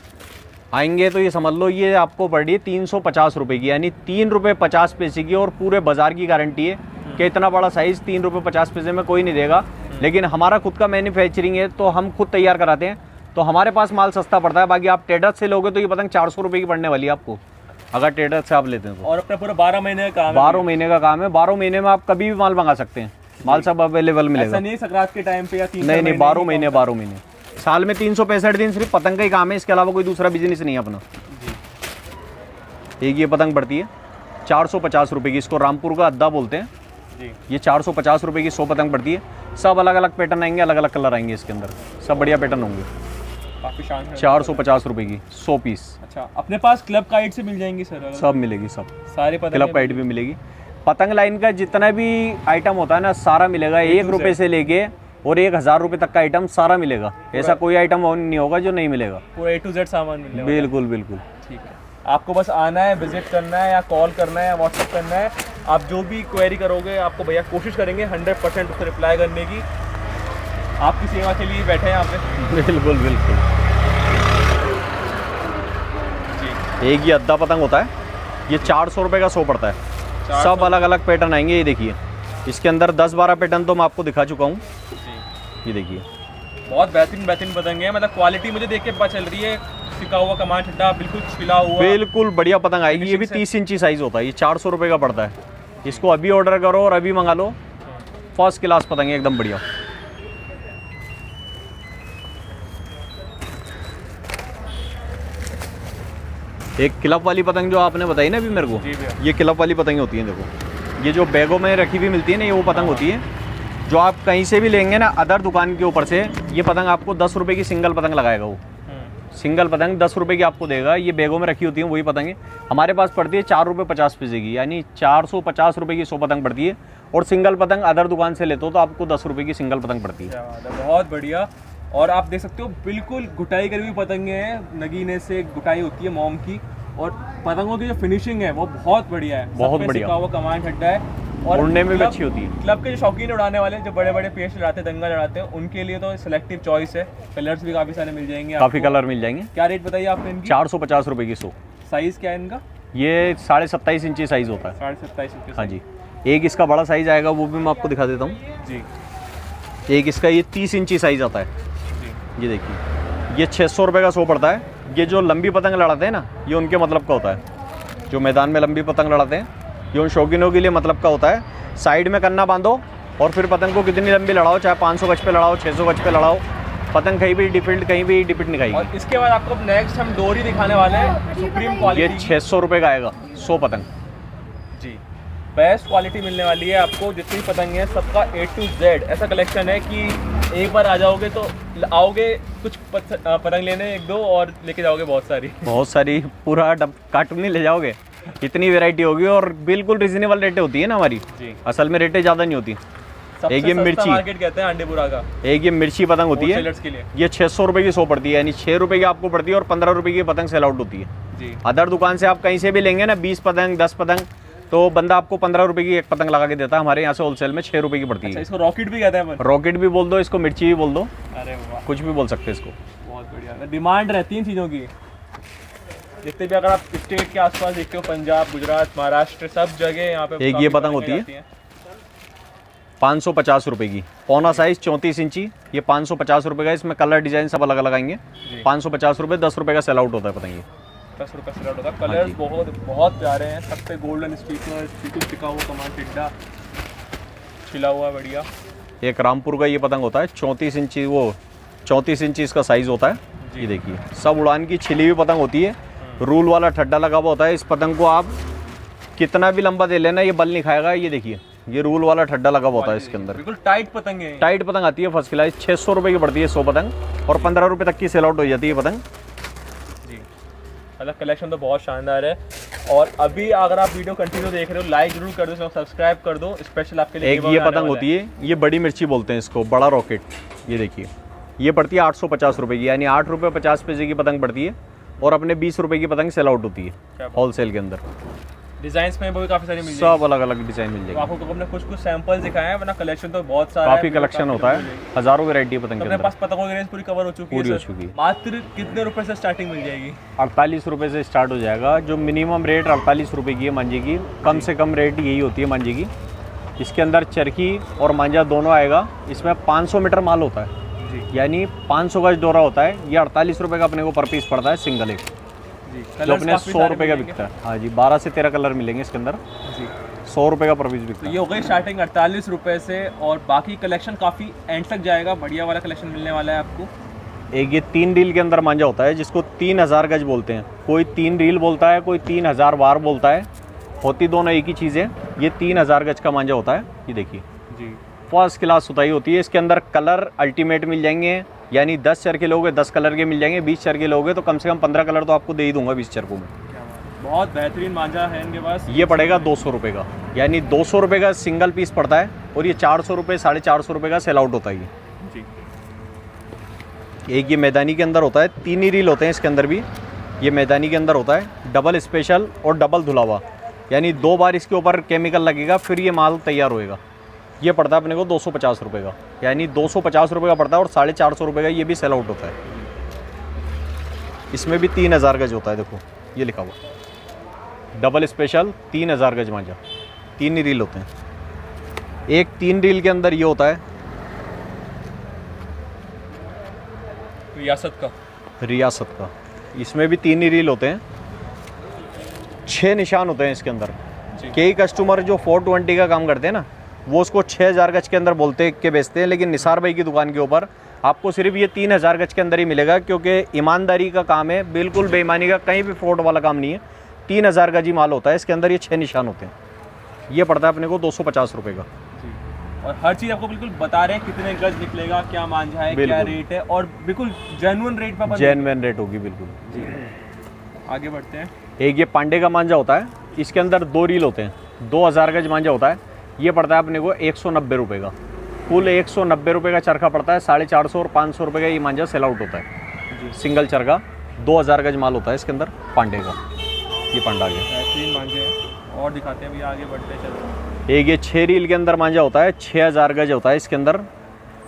आएंगे तो ये समझ लो ये आपको पड़ रही है 350 रुपये की, यानी 3 रुपये 50 पैसे की। और पूरे बाज़ार की गारंटी है कि इतना बड़ा साइज़ 3 रुपये 50 पैसे में कोई नहीं देगा। लेकिन हमारा खुद का मैन्युफैक्चरिंग है तो हम खुद तैयार कराते हैं, तो हमारे पास माल सस्ता पड़ता है। बाकी आप ट्रेडर्स से लोगे तो ये पतंग 400 रुपये की पड़ने वाली है आपको, अगर ट्रेडर्स से आप लेते हैं तो। और अपना पूरा 12 महीने का काम है। 12 महीने का काम है, 12 महीने में आप कभी भी माल मंगा सकते हैं, माल सब अवेलेबल मिलेगा। ऐसा नहीं संक्रांत के टाइम पे या 3 नहीं, 12 महीने, 12 महीने साल में 365 दिन सिर्फ पतंग का ही काम है, इसके अलावा कोई दूसरा बिजनेस नहीं है अपना। एक ये पतंग पड़ती है 450 रुपये की, इसको रामपुर का अद्दा बोलते हैं जी। ये 450 रुपये की 100 पतंग पड़ती है। सब अलग अलग पैटर्न आएंगे, अलग अलग कलर आएंगे इसके अंदर, सब बढ़िया पैटर्न होंगे। काफ़ी शानदार। 450 रुपये की 100 पीस। अच्छा, अपने पास क्लब काइट से मिल जाएंगी सर? सब मिलेगी, सब सारे पतंग क्लब काइट भी मिलेगी। पतंग लाइन का जितना भी आइटम होता है ना सारा मिलेगा, 1 रुपये से लेके और 1000 रुपये तक का आइटम सारा मिलेगा। ऐसा कोई आइटम नहीं होगा जो नहीं मिलेगा, पूरा A to Z सामान मिलेगा। बिल्कुल बिल्कुल। ठीक है, आपको बस आना है, विजिट करना है, या कॉल करना है, या व्हाट्सअप करना है। आप जो भी क्वेरी करोगे आपको भैया कोशिश करेंगे 100% उससे रिप्लाई करने की। आपकी सेवा के लिए बैठे हैं यहाँ पे। बिल्कुल बिल्कुल जी। एक ये अद्दा पतंग होता है, ये 400 रुपये का 100 पड़ता है। सब अलग अलग पैटर्न आएंगे, ये देखिए इसके अंदर 10-12 पैटर्न तो मैं आपको दिखा चुका हूँ। ये देखिए बहुत बेहतरीन पतंग है, मतलब क्वालिटी मुझे देख के पता चल रही है। सिका हुआ कमान ठंडा, बिल्कुल छिला हुआ, बिल्कुल बढ़िया पतंग आएगी। ये भी 30 इंची साइज़ होता है, ये 400 रुपये का पड़ता है। इसको अभी ऑर्डर करो और अभी मंगा लो, फर्स्ट क्लास पतंग है एकदम बढ़िया। एक क्लब वाली पतंग जो आपने बताई ना अभी मेरे को, ये क्लब वाली पतंग होती है। देखो ये जो बैगों में रखी हुई मिलती है ना, ये वो पतंग होती है जो आप कहीं से भी लेंगे ना अदर दुकान के ऊपर से। ये पतंग आपको 10 रुपये की सिंगल पतंग लगाएगा, वो सिंगल पतंग 10 रुपये की आपको देगा। ये बैगों में रखी होती है वही पतंग है। हमारे पास पड़ती है 4 रुपये 50 पैसे की, यानी 450 रुपये की 100 पतंग पड़ती है। और सिंगल पतंग अदर दुकान से लेते हो तो आपको 10 रुपये की सिंगल पतंग पड़ती है। बहुत बढ़िया। और आप देख सकते हो बिल्कुल गुटाई करी हुई पतंगे हैं, नगीने से गुटाई होती है मोम की। और पतंगों की जो फिनिशिंग है वो बहुत बढ़िया है, बहुत बढ़िया। वो कमान ठंडा है और उड़ने में भी अच्छी होती है। क्लब के जो शौकीन उड़ाने वाले जो बड़े बड़े पेश लड़ाते हैं, दंगा लड़ाते हैं, उनके लिए तो सिलेक्टिव चॉइस है। कलर्स भी काफ़ी सारे मिल जाएंगे, काफ़ी कलर मिल जाएंगे। क्या रेट बताइए आपने इनकी? 450 रुपये की 100। साइज़ क्या है इनका? ये 27.5 इंची साइज़ होता है। 27.5 इंची। हाँ जी। एक इसका बड़ा साइज़ आएगा, वो भी मैं आपको दिखा देता हूँ जी। एक इसका ये 30 इंची साइज़ आता है जी। ये देखिए ये 600 रुपये का 100 पड़ता है। ये जो लंबी पतंग लड़ाते हैं ना, ये उनके मतलब का होता है। जो मैदान में लंबी पतंग लड़ाते हैं ये उन शौकीनों के लिए मतलब का होता है। साइड में कन्ना बांधो और फिर पतंग को कितनी लंबी लड़ाओ, चाहे 500 गज पे लड़ाओ, 600 गज पे लड़ाओ, पतंग कहीं भी डिफिल्ट नहीं खाएगी। और इसके बाद आपको नेक्स्ट हम डोरी दिखाने वाले हैं सुप्रीम क्वालिटी। ये 600 रुपये का आएगा 100 पतंग जी। बेस्ट क्वालिटी मिलने वाली है आपको। जितनी पतंग है सबका A to Z ऐसा कलेक्शन है कि एक बार आ जाओगे तो आओगे कुछ पतंग लेने, 1-2 और लेके जाओगे बहुत सारी पूरा कार्टून ही ले जाओगे। इतनी वैरायटी होगी और बिल्कुल रिजनेबल रेटें होती है ना हमारी जी। असल में रेटें ज़्यादा नहीं होती। एक ये मिर्ची मार्केट कहते हैं हांडीपुरा का। एक ये मिर्ची पतंग होती है के लिए। ये 600 रुपये की 100 पड़ती है, यानी 6 रुपये की आपको पड़ती है और 15 रुपये की पतंग सेल आउट होती है जी। अदर दुकान से आप कहीं से भी लेंगे ना 20 पतंग 10 पतंग तो बंदा आपको 15 रुपये की एक पतंग लगा के देता है। हमारे यहाँ से होलसेल में 6 रुपये की पड़ती है। इसको रॉकेट भी कहते हैं। रॉकेट भी बोल दो, इसको मिर्ची भी बोल दो, अरे वाह, कुछ भी बोल सकते हैं इसको। बहुत बढ़िया डिमांड रहती है इन चीज़ों की। जितने भी अगर आप स्टेट के आसपास देखते हो, पंजाब, गुजरात, महाराष्ट्र, सब जगह यहाँ पे एक ये पतंग होती है 550 रुपये की, पौना साइज 34 इंची। ये 550 रुपये का, इसमें कलर डिजाइन सब अलग अलग आएंगे। 550 रुपये, 10 रुपये का सेल आउट होता है पतंग। ये 10 रुपये सेल आउट होता है। कलर्स बहुत प्यारे हैं, सब पे गोल्डन स्टिकर, बिल्कुल टिका हुआ कमान टिड्डा छिला हुआ बढ़िया। एक रामपुर का ये पतंग होता है 34 इंची, वो 34 इंची इसका साइज होता है। ये देखिए सब उड़ान की छिली हुई पतंग होती है, रूल वाला ठड्डा लगा हुआ होता है। इस पतंग को आप कितना भी लंबा दे लेना ये बल नहीं खाएगा। ये देखिए ये रूल वाला ठड्डा लगा हुआ होता है इसके अंदर, बिल्कुल टाइट पतंग है। टाइट पतंग आती है फर्स्ट क्लास। 600 रुपये की पड़ती है 100 पतंग और 15 रुपये तक की सेल आउट हो जाती है पतंग जी। मतलब कलेक्शन तो बहुत शानदार है। और अभी अगर आप वीडियो कंटिन्यू देख रहे हो लाइक जरूर कर दो, सब्सक्राइब कर दो, स्पेशल आपके लिए। एक ये पतंग होती है, ये बड़ी मिर्ची बोलते हैं इसको, बड़ा रॉकेट। ये देखिए ये पड़ती है 850 रुपये की, यानी 8 रुपये 50 पैसे की पतंग पड़ती है और अपने 20 रुपये की पतंग सेल आउट होती है होलसेल के अंदर। डिजाइन में भी काफ़ी सारी मिल सब अलग अलग डिज़ाइन मिल जाएगी। आपको हमने कुछ सैंपल दिखाए हैं, वरना कलेक्शन तो बहुत सारा काफ़ी कलेक्शन होता है, हज़ारों वैरायटी पतंग के अपने अंदर। पास पतंगों की रेंज पूरी कवर हो चुकी है। पूरी हो चुकी है। मात्र कितने रुपए से स्टार्टिंग मिल जाएगी? 48 रुपये से स्टार्ट हो जाएगा। जो मिनिमम रेट 48 रुपये की है मांझे की, कम से कम रेट यही होती है मांझे की। इसके अंदर चरखी और मांझा दोनों आएगा। इसमें 500 मीटर माल होता है, यानी 500 गज डोरा होता है। ये 48 रुपये का अपने को पर पीस पड़ता है सिंगल एक, जो अपने 100 रुपये का बिकता है। हाँ जी, 12 से 13 कलर मिलेंगे इसके अंदर जी। 100 रुपये का पर पीस बिकता है। ये हो गई स्टार्टिंग 48 रुपये से, और बाकी कलेक्शन काफ़ी एंड तक जाएगा। बढ़िया वाला कलेक्शन मिलने वाला है आपको। एक ये 3 रील के अंदर मांझा होता है, जिसको 3000 गज बोलते हैं। कोई 3 रील बोलता है, कोई 3000 वार बोलता है, होती दोनों एक ही चीज़ है। ये 3000 गज का मांझा होता है। ये देखिए जी, फर्स्ट क्लास सुताई होती है। इसके अंदर कलर अल्टीमेट मिल जाएंगे, यानी 10 चरखे लोगे 10 कलर के मिल जाएंगे। 20 चरखे लोगे तो कम से कम 15 कलर तो आपको दे ही दूंगा 20 चरखों में। बहुत बेहतरीन मांझा है इनके पास। ये पड़ेगा 200 रुपये का, यानी 200 रुपये का सिंगल पीस पड़ता है, और ये 400 रुपये 450 रुपये का सेल आउट होता है जी। एक ये मैदानी के अंदर होता है, 3 ही रील होते हैं इसके अंदर भी। ये मैदानी के अंदर होता है डबल स्पेशल और डबल धुलावा, यानी 2 बार इसके ऊपर केमिकल लगेगा फिर ये माल तैयार होएगा। ये पड़ता है अपने को 250 रुपये का, यानी 250 रुपये का पड़ता है, और 450 रुपये का ये भी सेल आउट होता है। इसमें भी 3000 गज होता है, देखो ये लिखा हुआ डबल स्पेशल 3000 गज मांझा। 3 ही रील होते हैं। एक 3 रील के अंदर ये होता है रियासत का। इसमें भी 3 ही रील होते हैं। 6 निशान होते हैं इसके अंदर। कई कस्टमर जो 420 का काम करते हैं ना, वो उसको 6000 गज के अंदर बोलते के बेचते हैं, लेकिन निसार भाई की दुकान के ऊपर आपको सिर्फ ये 3000 गज के अंदर ही मिलेगा, क्योंकि ईमानदारी का काम है, बिल्कुल बेईमानी का कहीं भी फ्रॉड वाला काम नहीं है। 3000 गज ही माल होता है। इसके अंदर ये 6 निशान होते हैं। ये पड़ता है अपने को 250 रुपये का। और हर चीज़ आपको बिल्कुल बता रहे हैं कितने गज निकलेगा, क्या मांझा है, क्या रेट है, और बिल्कुल जेन्युइन रेट पर जेन्युइन रेट होगी बिल्कुल जी। आगे बढ़ते हैं। एक ये पांडे का मांझा होता है। इसके अंदर 2 रील होते हैं। 2000 गज मांझा होता है। ये पड़ता है अपने को 190 रुपये का। कुल 190 रुपये का चरखा पड़ता है। 450 और 500 रुपये का ये मांझा सेल आउट होता है सिंगल चरखा। 2000 गज माल होता है इसके अंदर पांडे का। ये पांडा गया। बेहतरीन मांझे हैं, और दिखाते हैं भैया, आगे बढ़ते चलते हैं। एक ये 6 रील के अंदर मांझा होता है। 6000 गज होता है इसके अंदर।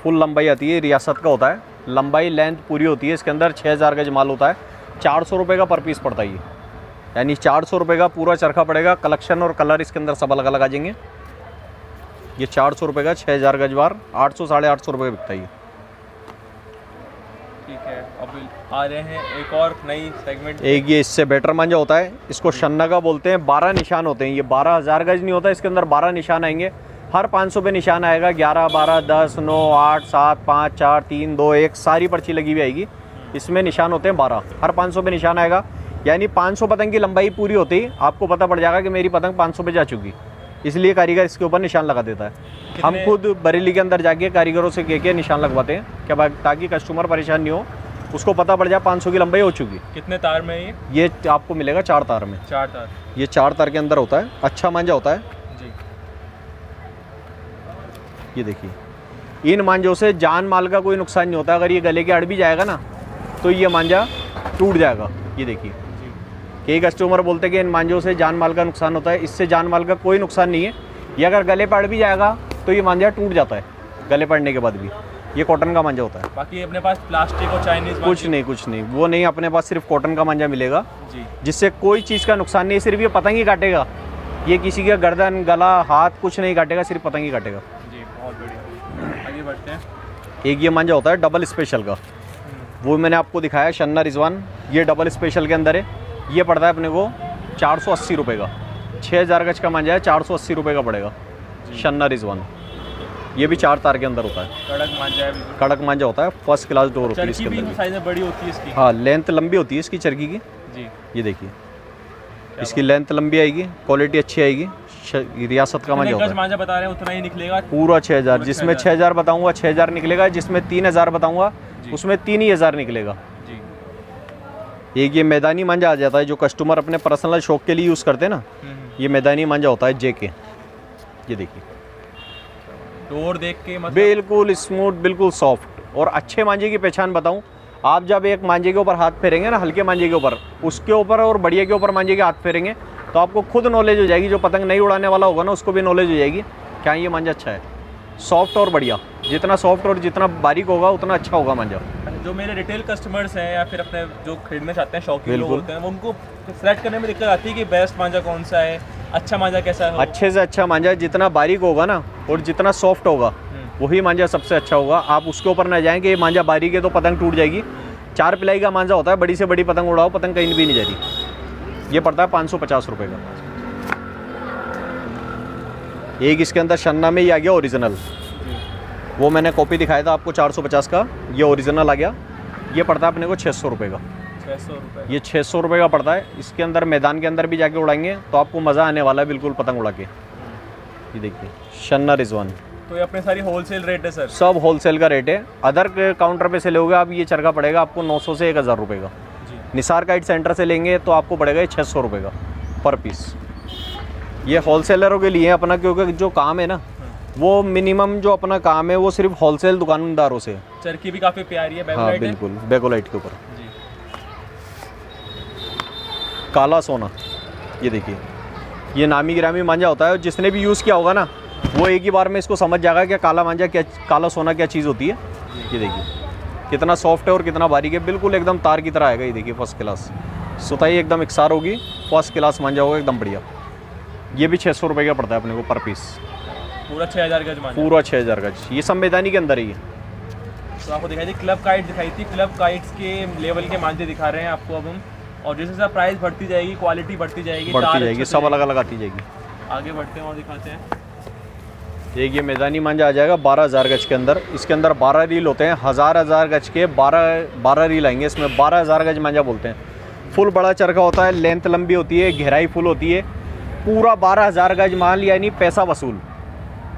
फुल लंबाई आती है, रियासत का होता है। लंबाई लेंथ पूरी होती है। इसके अंदर 6000 गज माल होता है। 400 रुपये का पर पीस पड़ता है ये, यानी 400 रुपये का पूरा चरखा पड़ेगा। कलेक्शन और कलर इसके अंदर सब अलग अलग आ जाएंगे। ये 400 रुपये का 6000 गज बार 800 850 रुपये का बिकता है ये। ठीक है, अब आ रहे हैं एक और नई सेगमेंट। एक ये इससे बेटर मांझा होता है। इसको शन्ना का बोलते हैं। 12 निशान होते हैं। ये 12000 गज नहीं होता, इसके अंदर 12 निशान आएंगे। हर 500 पे निशान आएगा। 11 12 10 9 8 7 5 4 3 2 1 सारी पर्ची लगी हुई आएगी। इसमें निशान होते हैं 12। हर 500 पे निशान आएगा, यानी 500 पतंग की लंबाई पूरी होती है आपको पता पड़ जाएगा कि मेरी पतंग 500 पे जा चुकी। इसलिए कारीगर इसके ऊपर निशान लगा देता है। हम खुद बरेली के अंदर जाके कारीगरों से कह के निशान लगवाते हैं, क्या ताकि कस्टमर परेशान नहीं हो, उसको पता पड़ जाए 500 की लंबाई हो चुकी। कितने तार में ये आपको मिलेगा 4 तार में। 4 तार। ये 4 तार के अंदर होता है। अच्छा मांझा होता है जी। ये देखिए, इन मांझों से जान माल का कोई नुकसान नहीं होता। अगर ये गले के अड़ भी जाएगा ना तो ये मांझा टूट जाएगा। ये देखिए, कई कस्टमर बोलते हैं कि इन मांझों से जान माल का नुकसान होता है। इससे जान माल का कोई नुकसान नहीं है। ये अगर गले पर अड़ भी जाएगा तो ये मांझा टूट जाता है गले पड़ने के बाद भी। ये कॉटन का मांझा होता है। बाकी अपने पास प्लास्टिक और चाइनीज कुछ नहीं, वो नहीं। अपने पास सिर्फ कॉटन का मांझा मिलेगा जी, जिससे कोई चीज़ का नुकसान नहीं है। सिर्फ ये पतंग ही काटेगा। ये किसी का गर्दन गला हाथ कुछ नहीं काटेगा, सिर्फ पतंग ही काटेगा जी। बहुत बढ़िया, आगे बढ़ते हैं। एक ये मांझा होता है डबल स्पेशल का। वो मैंने आपको दिखाया शन्ना रिजवान। ये डबल स्पेशल के अंदर है। ये पड़ता है अपने को 480 रुपये का। 6000 गज का मांझा है। 480 रुपये का पड़ेगा शन्ना रिजवान। ये भी 4 तार के अंदर होता है। कड़क मांझा है। कड़क मांझा होता है। फर्स्ट क्लास डोर होती है इसके अंदर। अंदर। साइज में बड़ी होती है इसकी। हाँ, लेंथ लंबी होती है इसकी चरखी की जी। ये देखिए, इसकी लेंथ लंबी आएगी, क्वालिटी अच्छी आएगी। रियासत का मांझा होता है। मांझा बता रहे हैं उतना ही निकलेगा पूरा 6000। जिसमें 6000 बताऊंगा 6000 निकलेगा। जिसमें 3000 बताऊंगा उसमें 3000 निकलेगा। एक ये मैदानी मांझा आ जाता है जो कस्टमर अपने पर्सनल शौक के लिए यूज़ करते हैं ना। ये मैदानी मांझा होता है जेके। ये देखिए, डोर देख के मतलब बिल्कुल स्मूथ, बिल्कुल सॉफ्ट। और अच्छे मांझे की पहचान बताऊं, आप जब एक मांझे के ऊपर हाथ फेरेंगे ना, हल्के मांझे के ऊपर, उसके ऊपर और बढ़िया के ऊपर मांझे के हाथ फेरेंगे तो आपको खुद नॉलेज हो जाएगी। जो पतंग नहीं उड़ाने वाला होगा ना, उसको भी नॉलेज हो जाएगी क्या ये मांझा अच्छा है, सॉफ्ट और बढ़िया। जितना सॉफ्ट और जितना बारीक होगा उतना अच्छा होगा मांझा। जो मेरे रिटेल कस्टमर्स हैं या फिर अपने जो खरीदना चाहते हैं शौकीन लोग होते हैं, वो उनको सेलेक्ट करने में दिक्कत आती है कि बेस्ट मांझा कौन सा है, अच्छा मांझा कैसा है। अच्छे से अच्छा मांझा जितना बारीक होगा ना और जितना सॉफ्ट होगा वही मांझा सबसे अच्छा होगा। आप उसके ऊपर ना जाएं कि ये मांझा बारीक है तो पतंग टूट जाएगी। 4 पिलाई का मांझा होता है, बड़ी से बड़ी पतंग उड़ाओ, पतंग कहीं भी नहीं जा रही। ये पड़ता है 550 रुपये का। एक इसके अंदर शन्ना में ही आ गया ओरिजिनल, वो मैंने कॉपी दिखाया था आपको 450 का, ये ओरिजिनल आ गया। ये पड़ता है अपने को 600 रुपये का। 600 रुपये, ये 600 रुपये का पड़ता है। इसके अंदर मैदान के अंदर भी जाके उड़ाएंगे तो आपको मज़ा आने वाला है बिल्कुल पतंग उड़ा के। ये देखिए शन्ना रिजवान, तो ये अपने सारी होलसेल रेट है सर? सब होलसेल का रेट है। अदर काउंटर पे से लोगे आप, ये चरखा पड़ेगा आपको 900 से 1000 रुपये का। निसार काइट सेंटर से लेंगे तो आपको पड़ेगा ये 600 रुपये का पर पीस। ये होलसेलरों के लिए अपना, क्योंकि जो काम है ना वो मिनिमम जो अपना काम है वो सिर्फ होलसेल दुकानदारों से। चरखी भी काफ़ी प्यारी है, हाँ बेगोलाइट है। बिल्कुल, बेगोलाइट के ऊपर जी। काला सोना, ये देखिए ये नामी गिरामी मांझा होता है और जिसने भी यूज़ किया होगा ना वो एक ही बार में इसको समझ जाएगा कि काला मांझा क्या, काला सोना क्या चीज़ होती है। ये देखिए कितना सॉफ्ट है और कितना बारीक है, बिल्कुल एकदम तार की तरह आएगा। ये देखिए फर्स्ट क्लास सुताई एकदम इकसार होगी, फर्स्ट क्लास मांझा होगा एकदम बढ़िया। ये भी 600 रुपये का पड़ता है अपने को पर पीस। पूरा 6000 गज मांझा? पूरा पूरा 6000 गज। ये सब मैदानी के अंदर ही है। तो आपको दिखाई थी क्लब काइट दिखाई थी, क्लब काइट्स के लेवल के मांझे दिखा रहे हैं आपको अब हम। और जैसे जैसे प्राइस बढ़ती जाएगी, क्वालिटी बढ़ती जाएगी, सब अलग अलग आती जाएगी। आगे बढ़ते हैं और दिखाते हैं। एक ये मैदानी मांझा आ जाएगा 12000 गज के अंदर। इसके अंदर 12 रील होते हैं, 1000 गज के 12 रील आएंगे इसमें। 12000 गज मांझा बोलते हैं। फुल बड़ा चरखा होता है, लेंथ लंबी होती है, गहराई फुल होती है। पूरा 12000 गज माल यानी पैसा वसूल।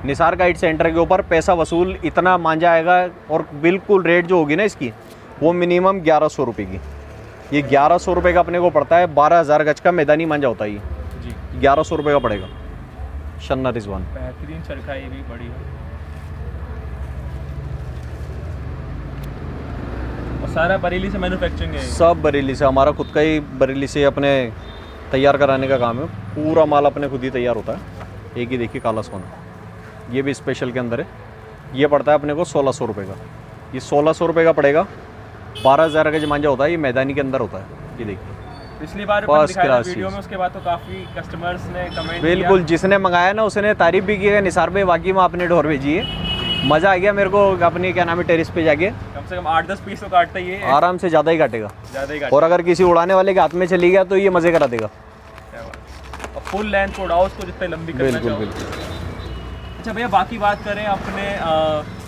निसार काइट सेंटर के ऊपर पैसा वसूल इतना मांझा आएगा। और बिल्कुल रेट जो होगी ना इसकी वो मिनिमम 1100 रुपये की। ये 1100 रुपये का अपने को पड़ता है। 12000 गज का मैदानी मांझा होता है ये जी, 1100 रुपये का पड़ेगा। शन्ना रिजवान बेहतरीन चरखा, ये भी बड़ी है। और सारा बरेली से मैन्युफैक्चरिंग है? सब बरेली से, हमारा खुद का ही बरेली से अपने तैयार कराने का काम है। पूरा माल अपने खुद ही तैयार होता है। एक ही देखिए काला सोना, ये भी स्पेशल के अंदर है। ये पड़ता है अपने को 1600 रुपये का। ये 1600 रुपये का पड़ेगा। 12000 गज मांझा होता है, ये मैदानी के अंदर होता है। ये देखिए पिछली बार दिखाया वीडियो में, उसके बाद तो काफ़ी कस्टमर्स ने कमेंट बिल्कुल किया। जिसने मंगाया ना उसने तारीफ भी की है निसार भाई वाकई में आपने ढोर भेजी है। मज़ा आ गया मेरे को अपनी क्या नाम है टेरिस पे जाके। कम से कम 8-10 पीस तो काटता ही है आराम से, ज़्यादा ही काटेगा। ज़्यादा ही। और अगर किसी उड़ाने वाले के हाथ में चली गया तो ये मज़े करा देगा। फुल लेंथ उड़ाओ उसको जितने लंबी करना बिल्कुल चाहो। बिल्कुल। अच्छा भैया, बाकी बात करें अपने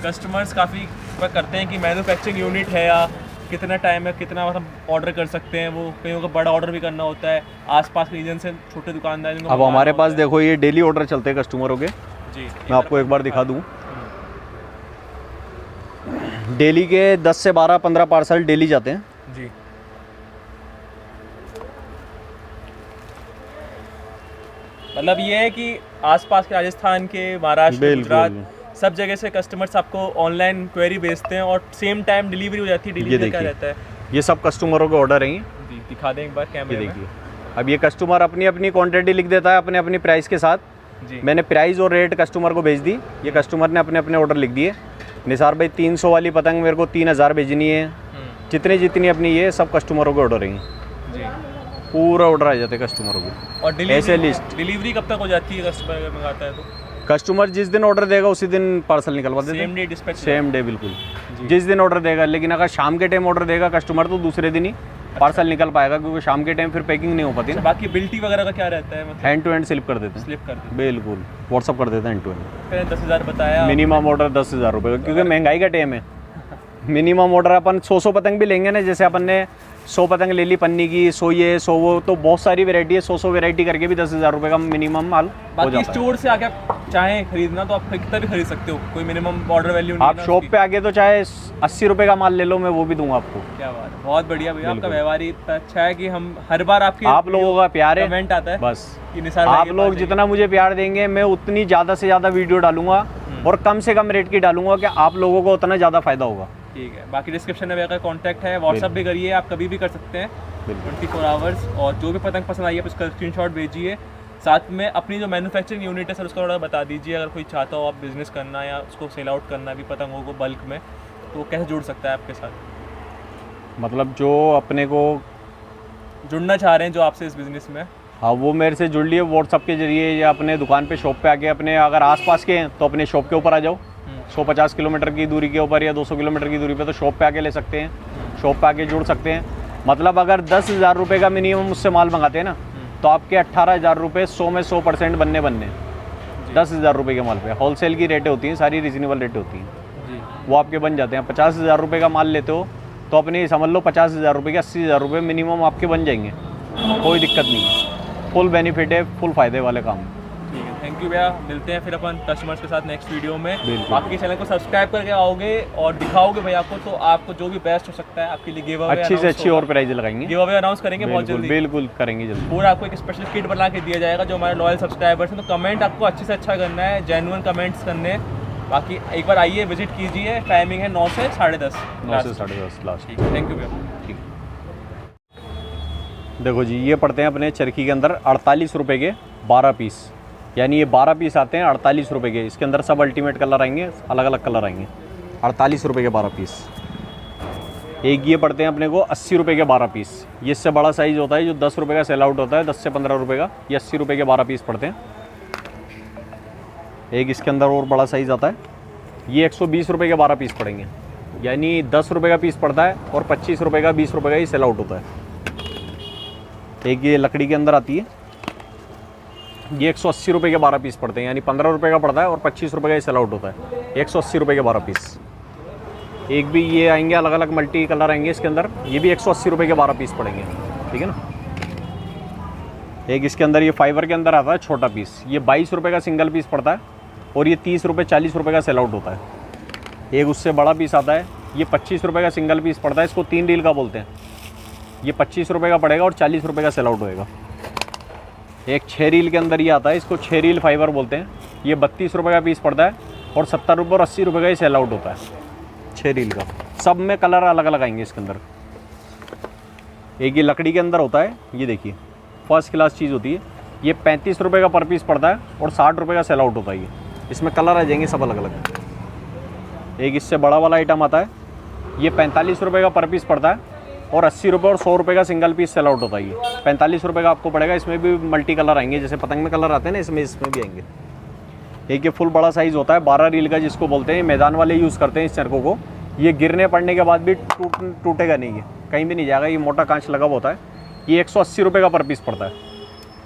कस्टमर्स काफ़ी करते हैं कि मैन्युफैक्चरिंग यूनिट है या कितना टाइम है, कितना मतलब ऑर्डर कर सकते हैं। वो कहीं का बड़ा ऑर्डर भी करना होता है, आसपास के रीजन से छोटे दुकानदार। अब हमारे पास देखो ये डेली ऑर्डर चलते हैं कस्टमरों के जी। मैं आपको एक बार दिखा दूँ, डेली के 10 से 12-15 पार्सल डेली जाते हैं जी। मतलब ये है कि आसपास के राजस्थान के, महाराष्ट्र, गुजरात, सब जगह से कस्टमर्स आपको ऑनलाइन क्वेरी भेजते हैं और सेम टाइम डिलीवरी हो जाती है। डिलीवरी क्या रहता है? ये सब कस्टमरों के ऑर्डर हैं। जी दिखा दें एक बार कैमरे में। देखिए अब ये कस्टमर अपनी अपनी क्वांटिटी लिख देता है अपने अपनी प्राइस के साथ जी। मैंने प्राइस और रेट कस्टमर को भेज दी, ये कस्टमर ने अपने अपने ऑर्डर लिख दिए। निसार भाई 300 वाली पतंग मेरे को 3000 भेजनी है। जितनी अपनी ये सब कस्टमरों के ऑर्डर हैं जी। पूरा ऑर्डर आ जाते हैं कस्टमरों को। और ऐसे लिस्ट डिलीवरी कब तक हो जाती है कस्टमर मंगाता है तो? कस्टमर जिस दिन ऑर्डर देगा उसी दिन पार्सल निकलवा देते हैं। Same day dispatch? Same day बिल्कुल, जिस दिन ऑर्डर देगा। लेकिन अगर शाम के टाइम ऑर्डर देगा कस्टमर तो दूसरे दिन ही पार्सल निकल पाएगा, क्योंकि शाम के टाइम फिर पैकिंग नहीं हो पाती ना। बाकी बिल्टी वगैरह का क्या रहता है? मतलब हैंड टू हैंड स्लिप कर देते हैं। स्लिप कर देते हैं बिल्कुल, व्हाट्सअप कर देते हैं हैंड टू हैंड। 10,000 बताया मिनिमम ऑर्डर 10,000 रुपये का, क्योंकि महंगाई का टाइम है। मिनिमम ऑर्डर अपन 100 पतंग भी लेंगे ना, जैसे अपन ने 100 पतंग ले ली पन्नी की, 100 ये 100 वो, तो बहुत सारी वैरायटी है। 100 वैरायटी करके भी 10,000 रुपये का मिनिमम माल हो जाता है। बाकी स्टोर से आके चाहे खरीदना तो आप कितना भी खरीद सकते हो, कोई मिनिमम ऑर्डर वैल्यू नहीं। आप शॉप पे आगे तो चाहे 80 रुपये का माल ले लो, मैं वो भी दूंगा आपको। क्या बात है, बहुत बढ़िया भैया, आपका व्यवहार ही इतना अच्छा है कि हम हर बार आपके आप लोगों का प्यार है, कमेंट आता है बस कि निसार आप लोग जितना मुझे प्यार देंगे मैं उतनी ज़्यादा से ज़्यादा वीडियो डालूंगा और कम से कम रेट की डालूंगा कि आप लोगों को उतना ज़्यादा फायदा होगा। ठीक है, बाकी डिस्क्रिप्शन में अगर कॉन्टैक्ट है, व्हाट्सअप भी करिए, आप कभी भी कर सकते हैं 24 आवर्स। और जो भी पतंग पसंद आई है उसका स्क्रीनशॉट भेजिए, साथ में अपनी जो मैन्युफैक्चरिंग यूनिट है सर उसका थोड़ा बता दीजिए। अगर कोई चाहता हो आप बिज़नेस करना या उसको सेल आउट करना भी पतंगों को बल्क में, तो कैसे जुड़ सकता है आपके साथ? मतलब जो अपने को जुड़ना चाह रहे हैं जो आपसे इस बिज़नेस में, हाँ वो मेरे से जुड़ लिए व्हाट्सअप के जरिए या अपने दुकान पे शॉप पे आके, अपने अगर आसपास के हैं तो अपने शॉप के ऊपर आ जाओ, 150 किलोमीटर की दूरी के ऊपर या 200 किलोमीटर की दूरी पे तो शॉप पे आके ले सकते हैं, शॉप पे आके जुड़ सकते हैं। मतलब अगर 10,000 रुपये का मिनिमम मुझसे माल मंगाते हैं ना, तो आपके 18,000 रुपये 100 में 100% बनने 10,000 रुपये के माल पे। होलसेल की रेटें होती हैं, सारी रीजनेबल रेटें होती हैं, वो आपके बन जाते हैं। 50,000 रुपये का माल लेते हो तो अपने समझ लो 50,000 रुपये के 80,000 रुपये मिनिमम आपके बन जाएंगे, कोई दिक्कत नहीं है, फुल बेनिफिट है, फुल फ़ायदे वाले काम। ठीक है, थैंक यू भैया। मिलते हैं फिर अपन कस्टमर्स के साथ नेक्स्ट वीडियो में। बाकी चैनल को सब्सक्राइब करके आओगे और दिखाओगे भैया आपको, तो आपको जो भी बेस्ट हो सकता है आपके लिए गिव अवे अच्छी से अच्छी और प्राइज लगाएंगे, गिव अवे अनाउंस करेंगे बहुत जल्दी, बिल्कुल करेंगे जल्दी। पूरा आपको एक स्पेशल किट बना के दिया जाएगा जो हमारे लॉयल सब्सक्राइबर्स हैं। तो कमेंट आपको अच्छे से अच्छा करना है, जेन्युइन कमेंट्स करने हैं। बाकी एक बार आइए, विजिट कीजिए, टाइमिंग है 9 से 10:30, 9 से 10:30 लास्ट। ठीक है, थैंक यू भैया। ठीक, देखो जी ये पड़ते हैं अपने चरखी के अंदर 48 रुपये के 12 पीस, यानी ये 12 पीस आते हैं 48 रुपये के। इसके अंदर सब अल्टीमेट कलर आएंगे, अलग अलग कलर आएंगे। 48 रुपये के 12 पीस। एक ये पड़ते हैं अपने को 80 रुपये के 12 पीस। ये इससे बड़ा साइज़ होता है जो 10 रुपये का सेल आउट होता है, 10 से 15 रुपये का। ये 80 रुपये के 12 पीस पड़ते हैं। एक इसके अंदर और बड़ा साइज़ आता है, ये 120 रुपये के 12 पीस पड़ेंगे, यानी 10 रुपये का पीस पड़ता है और 25 रुपये का 20 रुपये का ही सेल आउट होता है। एक ये लकड़ी के अंदर आती है, ये 180 रुपये के 12 पीस पड़ते हैं, यानी 15 रुपये का पड़ता है और 25 रुपये का ही सेल आउट होता है। 180 रुपये के 12 पीस। एक भी ये आएंगे अलग अलग मल्टी कलर आएंगे इसके अंदर, ये भी 180 रुपये के 12 पीस पड़ेंगे, ठीक है ना। एक इसके अंदर ये फाइबर के अंदर आता है छोटा पीस, ये 22 रुपये का सिंगल पीस पड़ता है और ये 30 रुपये 40 रुपये का सेल आउट होता है। एक उससे बड़ा पीस आता है, ये 25 रुपये का सिंगल पीस पड़ता है, इसको 3 रील का बोलते हैं। ये 25 रुपये का पड़ेगा और 40 रुपये का सेल आउट होएगा। एक 6 रील के अंदर ये आता है, इसको 6 रील फाइबर बोलते हैं। ये 32 रुपये का पीस पड़ता है और 70 रुपये और 80 रुपये का ही सेल आउट होता है 6 रील का। सब में कलर अलग अलग आएंगे इसके अंदर। एक ये लकड़ी के अंदर होता है, ये देखिए फर्स्ट क्लास चीज़ होती है। ये 35 रुपये का पर पीस पड़ता है और 60 रुपये का सेल आउट होता है। ये इसमें कलर आ जाएंगे सब अलग अलग। एक इससे बड़ा वाला आइटम आता है, ये 45 रुपये का पर पीस पड़ता है और 80 रुपये और 100 रुपये का सिंगल पीस सेल आउट होता है। ये 45 रुपये का आपको पड़ेगा। इसमें भी मल्टी कलर आएंगे, जैसे पतंग में कलर आते हैं ना, इसमें भी आएंगे। एक ये फुल बड़ा साइज़ होता है 12 रील का, जिसको बोलते हैं, मैदान वाले यूज़ करते हैं इस चरखों को। ये गिरने पड़ने के बाद भी टूटेगा नहीं, ये कहीं भी नहीं जाएगा, ये मोटा कांच लगा होता है। ये 180 रुपये का पर पीस पड़ता है,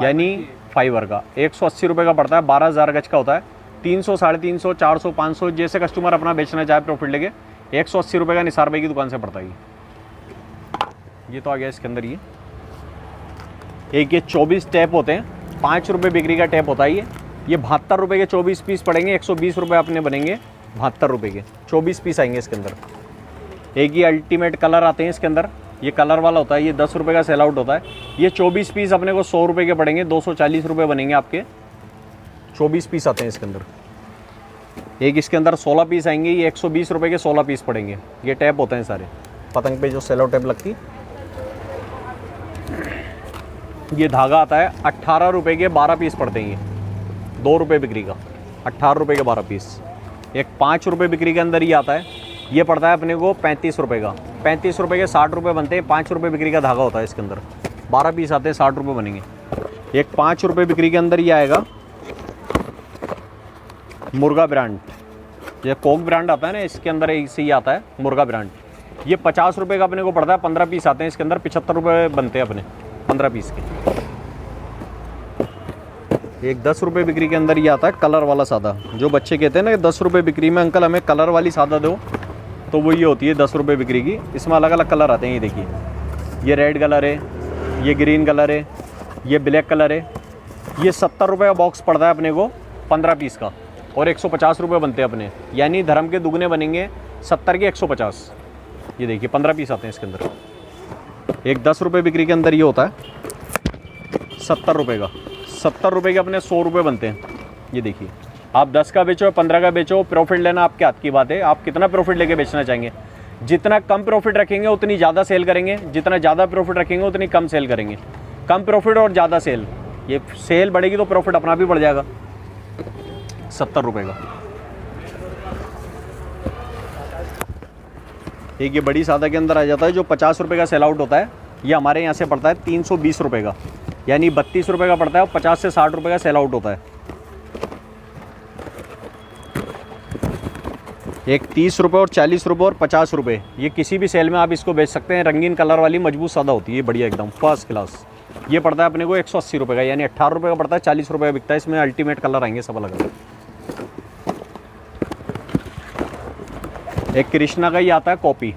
यानी फाइबर का 180 रुपये का पड़ता है। 12,000 गज का होता है। 300, 350, 400, 500 जैसे कस्टमर अपना बेचना चाहे प्रॉफिट लेके 180 रुपये का निसार भाई की दुकान से पड़ता है। ये तो आ गया इसके अंदर। ये 24 टैप होते हैं, 5 रुपये बिक्री का टैप होता है। ये 72 रुपये के 24 पीस पड़ेंगे। 120 रुपये अपने बनेंगे 72 रुपये के 24 पीस आएंगे इसके अंदर। एक ये अल्टीमेट कलर आते हैं इसके अंदर, ये कलर वाला होता है, ये 10 रुपये का सेल आउट होता है। ये 24 पीस अपने को 100 रुपये के पड़ेंगे, 240 रुपये बनेंगे आपके। 24 पीस आते हैं इसके अंदर। एक इसके अंदर 16 पीस आएंगे, ये 120 रुपये के 16 पीस पड़ेंगे। ये टैप होते हैं सारे पतंग पे जो सेलो टैप लगती है। ये धागा आता है 18 रुपये के 12 पीस पड़ते हैं। ये 2 रुपये बिक्री का 18 रुपये के 12 पीस। एक 5 रुपये बिक्री के अंदर ये आता है, ये पड़ता है अपने को 35 रुपये का। 35 रुपये के 60 रुपये बनते हैं। 5 रुपये बिक्री का धागा होता है इसके अंदर। 12 पीस आते हैं, 60 रुपये बनेंगे। एक 5 रुपये बिक्री के अंदर ये आएगा मुर्गा ब्रांड, ये कोक ब्रांड आता है ना, इसके अंदर इसे ही आता है मुर्गा ब्रांड। ये 50 रुपये का अपने को पड़ता है। 15 पीस आते हैं इसके अंदर। 75 रुपये बनते हैं अपने 15 पीस के। एक 10 रुपये बिक्री के अंदर ये आता है कलर वाला सादा। जो बच्चे कहते हैं ना कि 10 रुपये बिक्री में अंकल हमें कलर वाली सादा दो, तो वो ये होती है 10 रुपये बिक्री की। इसमें अलग अलग कलर आते हैं। ये देखिए, ये रेड कलर है, ये ग्रीन कलर है, ये ब्लैक कलर है। ये 70 रुपये का बॉक्स पड़ता है अपने को 15 पीस का और 150 रुपये बनते हैं अपने, यानी धर्म के दुगने बनेंगे 70 के 150। ये देखिए 15 पीस आते हैं इसके अंदर। एक 10 रुपये बिक्री के अंदर ये होता है 70 रुपये का। 70 रुपये के अपने 100 रुपये बनते हैं। ये देखिए, आप 10 का बेचो 15 का बेचो, प्रॉफिट लेना आपके हाथ की बात है। आप कितना प्रॉफिट लेके बेचना चाहेंगे। जितना कम प्रॉफिट रखेंगे उतनी ज़्यादा सेल करेंगे, जितना ज़्यादा प्रॉफिट रखेंगे उतनी कम सेल करेंगे। कम प्रॉफिट और ज़्यादा सेल, ये सेल बढ़ेगी तो प्रॉफिट अपना भी बढ़ जाएगा। 70 रुपये का। एक ये बड़ी सादा के अंदर आ जाता है जो 50 रुपये का सेल आउट होता है, ये हमारे यहाँ से पड़ता है 320 रुपये का, यानी 32 रुपये का पड़ता है और 50 से 60 रुपये का सेल आउट होता है। एक 30 रुपये और 40 रुपये और 50 रुपये, ये किसी भी सेल में आप इसको बेच सकते हैं। रंगीन कलर वाली मजबूत सादा होती है, बढ़िया एकदम फर्स्ट क्लास। ये पड़ता है अपने को 180 रुपये का, यानी 18 रुपये का पड़ता है, 40 रुपये का बिकता है। इसमें अल्टीमेट कलर आएंगे सब अलग अलग। एक कृष्णा का ही आता है कॉपी,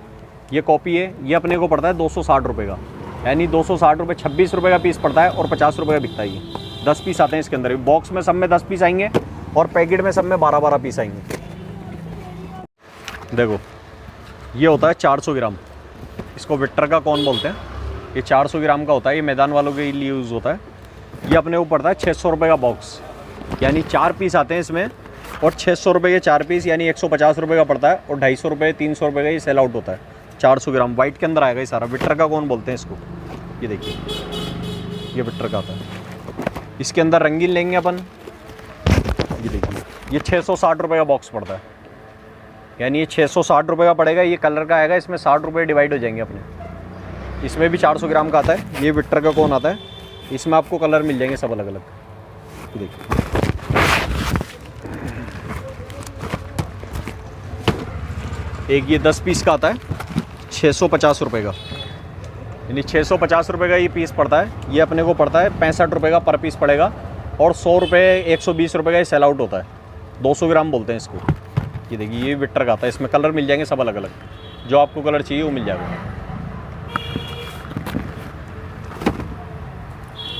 ये कॉपी है, ये अपने को पड़ता है 260 रुपये का, यानी 260 रुपये, 26 रुपये का पीस पड़ता है और 50 रुपये का बिकता है। ये 10 पीस आते हैं इसके अंदर। बॉक्स में सब में 10 पीस आएंगे और पैकेट में सब में 12-12 पीस आएंगे। देखो ये होता है 400 ग्राम, इसको विक्टर का कौन बोलते हैं। ये 400 ग्राम का होता है, ये मैदान वालों के लिए यूज़ होता है। ये अपने को पड़ता है 600 रुपये का बॉक्स, यानी 4 पीस आते हैं इसमें और 600 रुपये के 4 पीस, यानी 150 रुपये का पड़ता है और 250 रुपये 300 रुपये का ये सेल आउट होता है। 400 ग्राम वाइट के अंदर आएगा ये सारा। विक्टर का कौन बोलते हैं इसको। ये देखिए ये विक्टर का आता है। इसके अंदर रंगीन लेंगे अपन, ये देखिए ये 660 रुपये का बॉक्स पड़ता है, यानी ये 660 रुपये का पड़ेगा। ये कलर का आएगा, इसमें 60 रुपये डिवाइड हो जाएंगे अपने। इसमें भी 400 ग्राम का आता है। ये विक्टर का कौन आता है, इसमें आपको कलर मिल जाएंगे सब अलग अलग। देखिए एक ये 10 पीस का आता है 650 रुपये का, यानी 650 रुपये का ये पीस पड़ता है। ये अपने को पड़ता है 65 रुपये का पर पीस पड़ेगा और 100 रुपये 120 रुपये का ये सेल आउट होता है। 200 ग्राम बोलते हैं इसको। ये देखिए ये विक्टर का आता है, इसमें कलर मिल जाएंगे सब अलग अलग, जो आपको कलर चाहिए वो मिल जाएगा।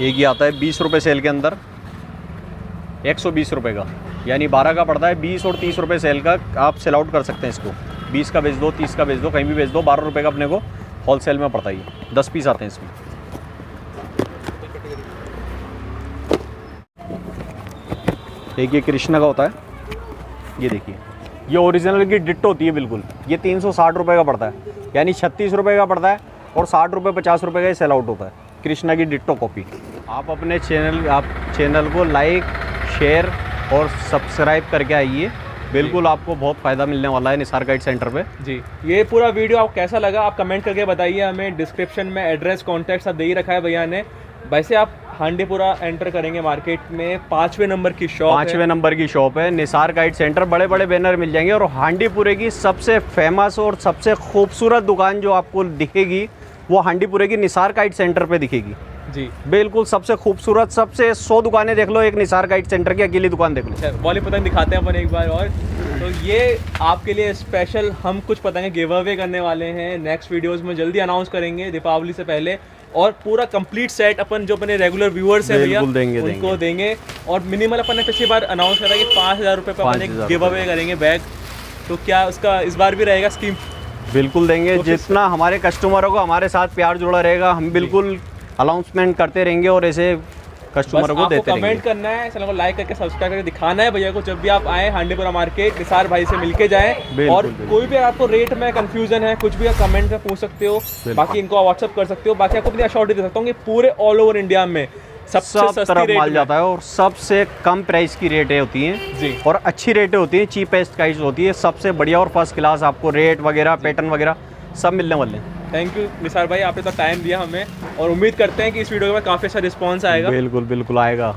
एक ये आता है 20 रुपये सेल के अंदर 120 रुपये का, यानी 12 का पड़ता है। 20 और 30 रुपये सेल का आप सेल आउट कर सकते हैं इसको। 20 का बेच दो, 30 का बेच दो, कहीं भी बेच दो। 12 रुपये का अपने को होल सेल में पड़ता है। 10 पीस आते हैं इसमें। एक ये कृष्णा का होता है, ये देखिए ये ओरिजिनल की डिट्टो होती है बिल्कुल। ये 360 रुपये का पड़ता है, यानी 36 रुपये का पड़ता है और 60 रुपये 50 रुपये का ये सेल आउट होता है। कृष्णा की डिट्टो कॉपी। आप अपने चैनल को लाइक, शेयर और सब्सक्राइब करके आइए, बिल्कुल आपको बहुत फ़ायदा मिलने वाला है निसार गाइड सेंटर पे। जी ये पूरा वीडियो आपको कैसा लगा आप कमेंट करके बताइए हमें। डिस्क्रिप्शन में एड्रेस, कॉन्टैक्ट सब दे ही रखा है भैया ने। वैसे आप हांडीपुरा एंटर करेंगे मार्केट में, 5वें नंबर की शॉप, 5वें नंबर की शॉप है निसार गाइड सेंटर। बड़े बड़े बैनर मिल जाएंगे और हांडीपुरे की सबसे फेमस और सबसे खूबसूरत दुकान जो आपको दिखेगी वो हांडीपुरे की निसार गाइड सेंटर पे दिखेगी। जी बिल्कुल सबसे खूबसूरत, सबसे 100 दुकानें देख लो, एक निसार गाइड सेंटर की अकेली दुकान देख लो। वाली पतंग दिखाते हैं अपन एक बार और। तो ये आपके लिए स्पेशल हम कुछ पतंगे गिव अवे करने वाले हैं नेक्स्ट वीडियोस में, जल्दी अनाउंस करेंगे दीपावली से पहले। और पूरा कंप्लीट सेट अपन जो अपने रेगुलर व्यूअर्स हैं भैया उनको देंगे। और मिनिमल अपन ने पिछली बार अनाउंस करा कि 5000 रुपये पर अपन गिव अवे करेंगे बैग। तो क्या उसका इस बार भी रहेगा स्कीम? बिल्कुल देंगे। जितना हमारे कस्टमरों को हमारे साथ प्यार जुड़ा रहेगा, हम बिल्कुल अनाउंसमेंट करते रहेंगे और ऐसे कस्टमरों को देते रहेंगे। कमेंट करना है, चैनल को लाइक करके सब्सक्राइब करके दिखाना है भैया को। जब भी आप आए हांडीपुरा मार्केट, निसार भाई से मिलके जाएं। और कोई भी आपको रेट में कंफ्यूजन है, कुछ भी आप कमेंट में पूछ सकते हो। बाकी इनको व्हाट्सअप कर सकते हो। बाकी आपको अपनी अश्योरिटी दे सकता हूँ कि पूरे ऑल ओवर इंडिया में सबसे तरफ माल जाता है और सबसे कम प्राइस की रेटें होती हैं जी, और अच्छी रेटें होती हैं, चीपेस्ट प्राइस होती है, सबसे बढ़िया और फर्स्ट क्लास आपको रेट वगैरह, पैटर्न वगैरह सब मिलने वाले हैं। थैंक यू निसार भाई, आपने तो टाइम दिया हमें और उम्मीद करते हैं कि इस वीडियो में काफ़ी अच्छा रिस्पॉन्स आएगा। बिल्कुल बिल्कुल आएगा।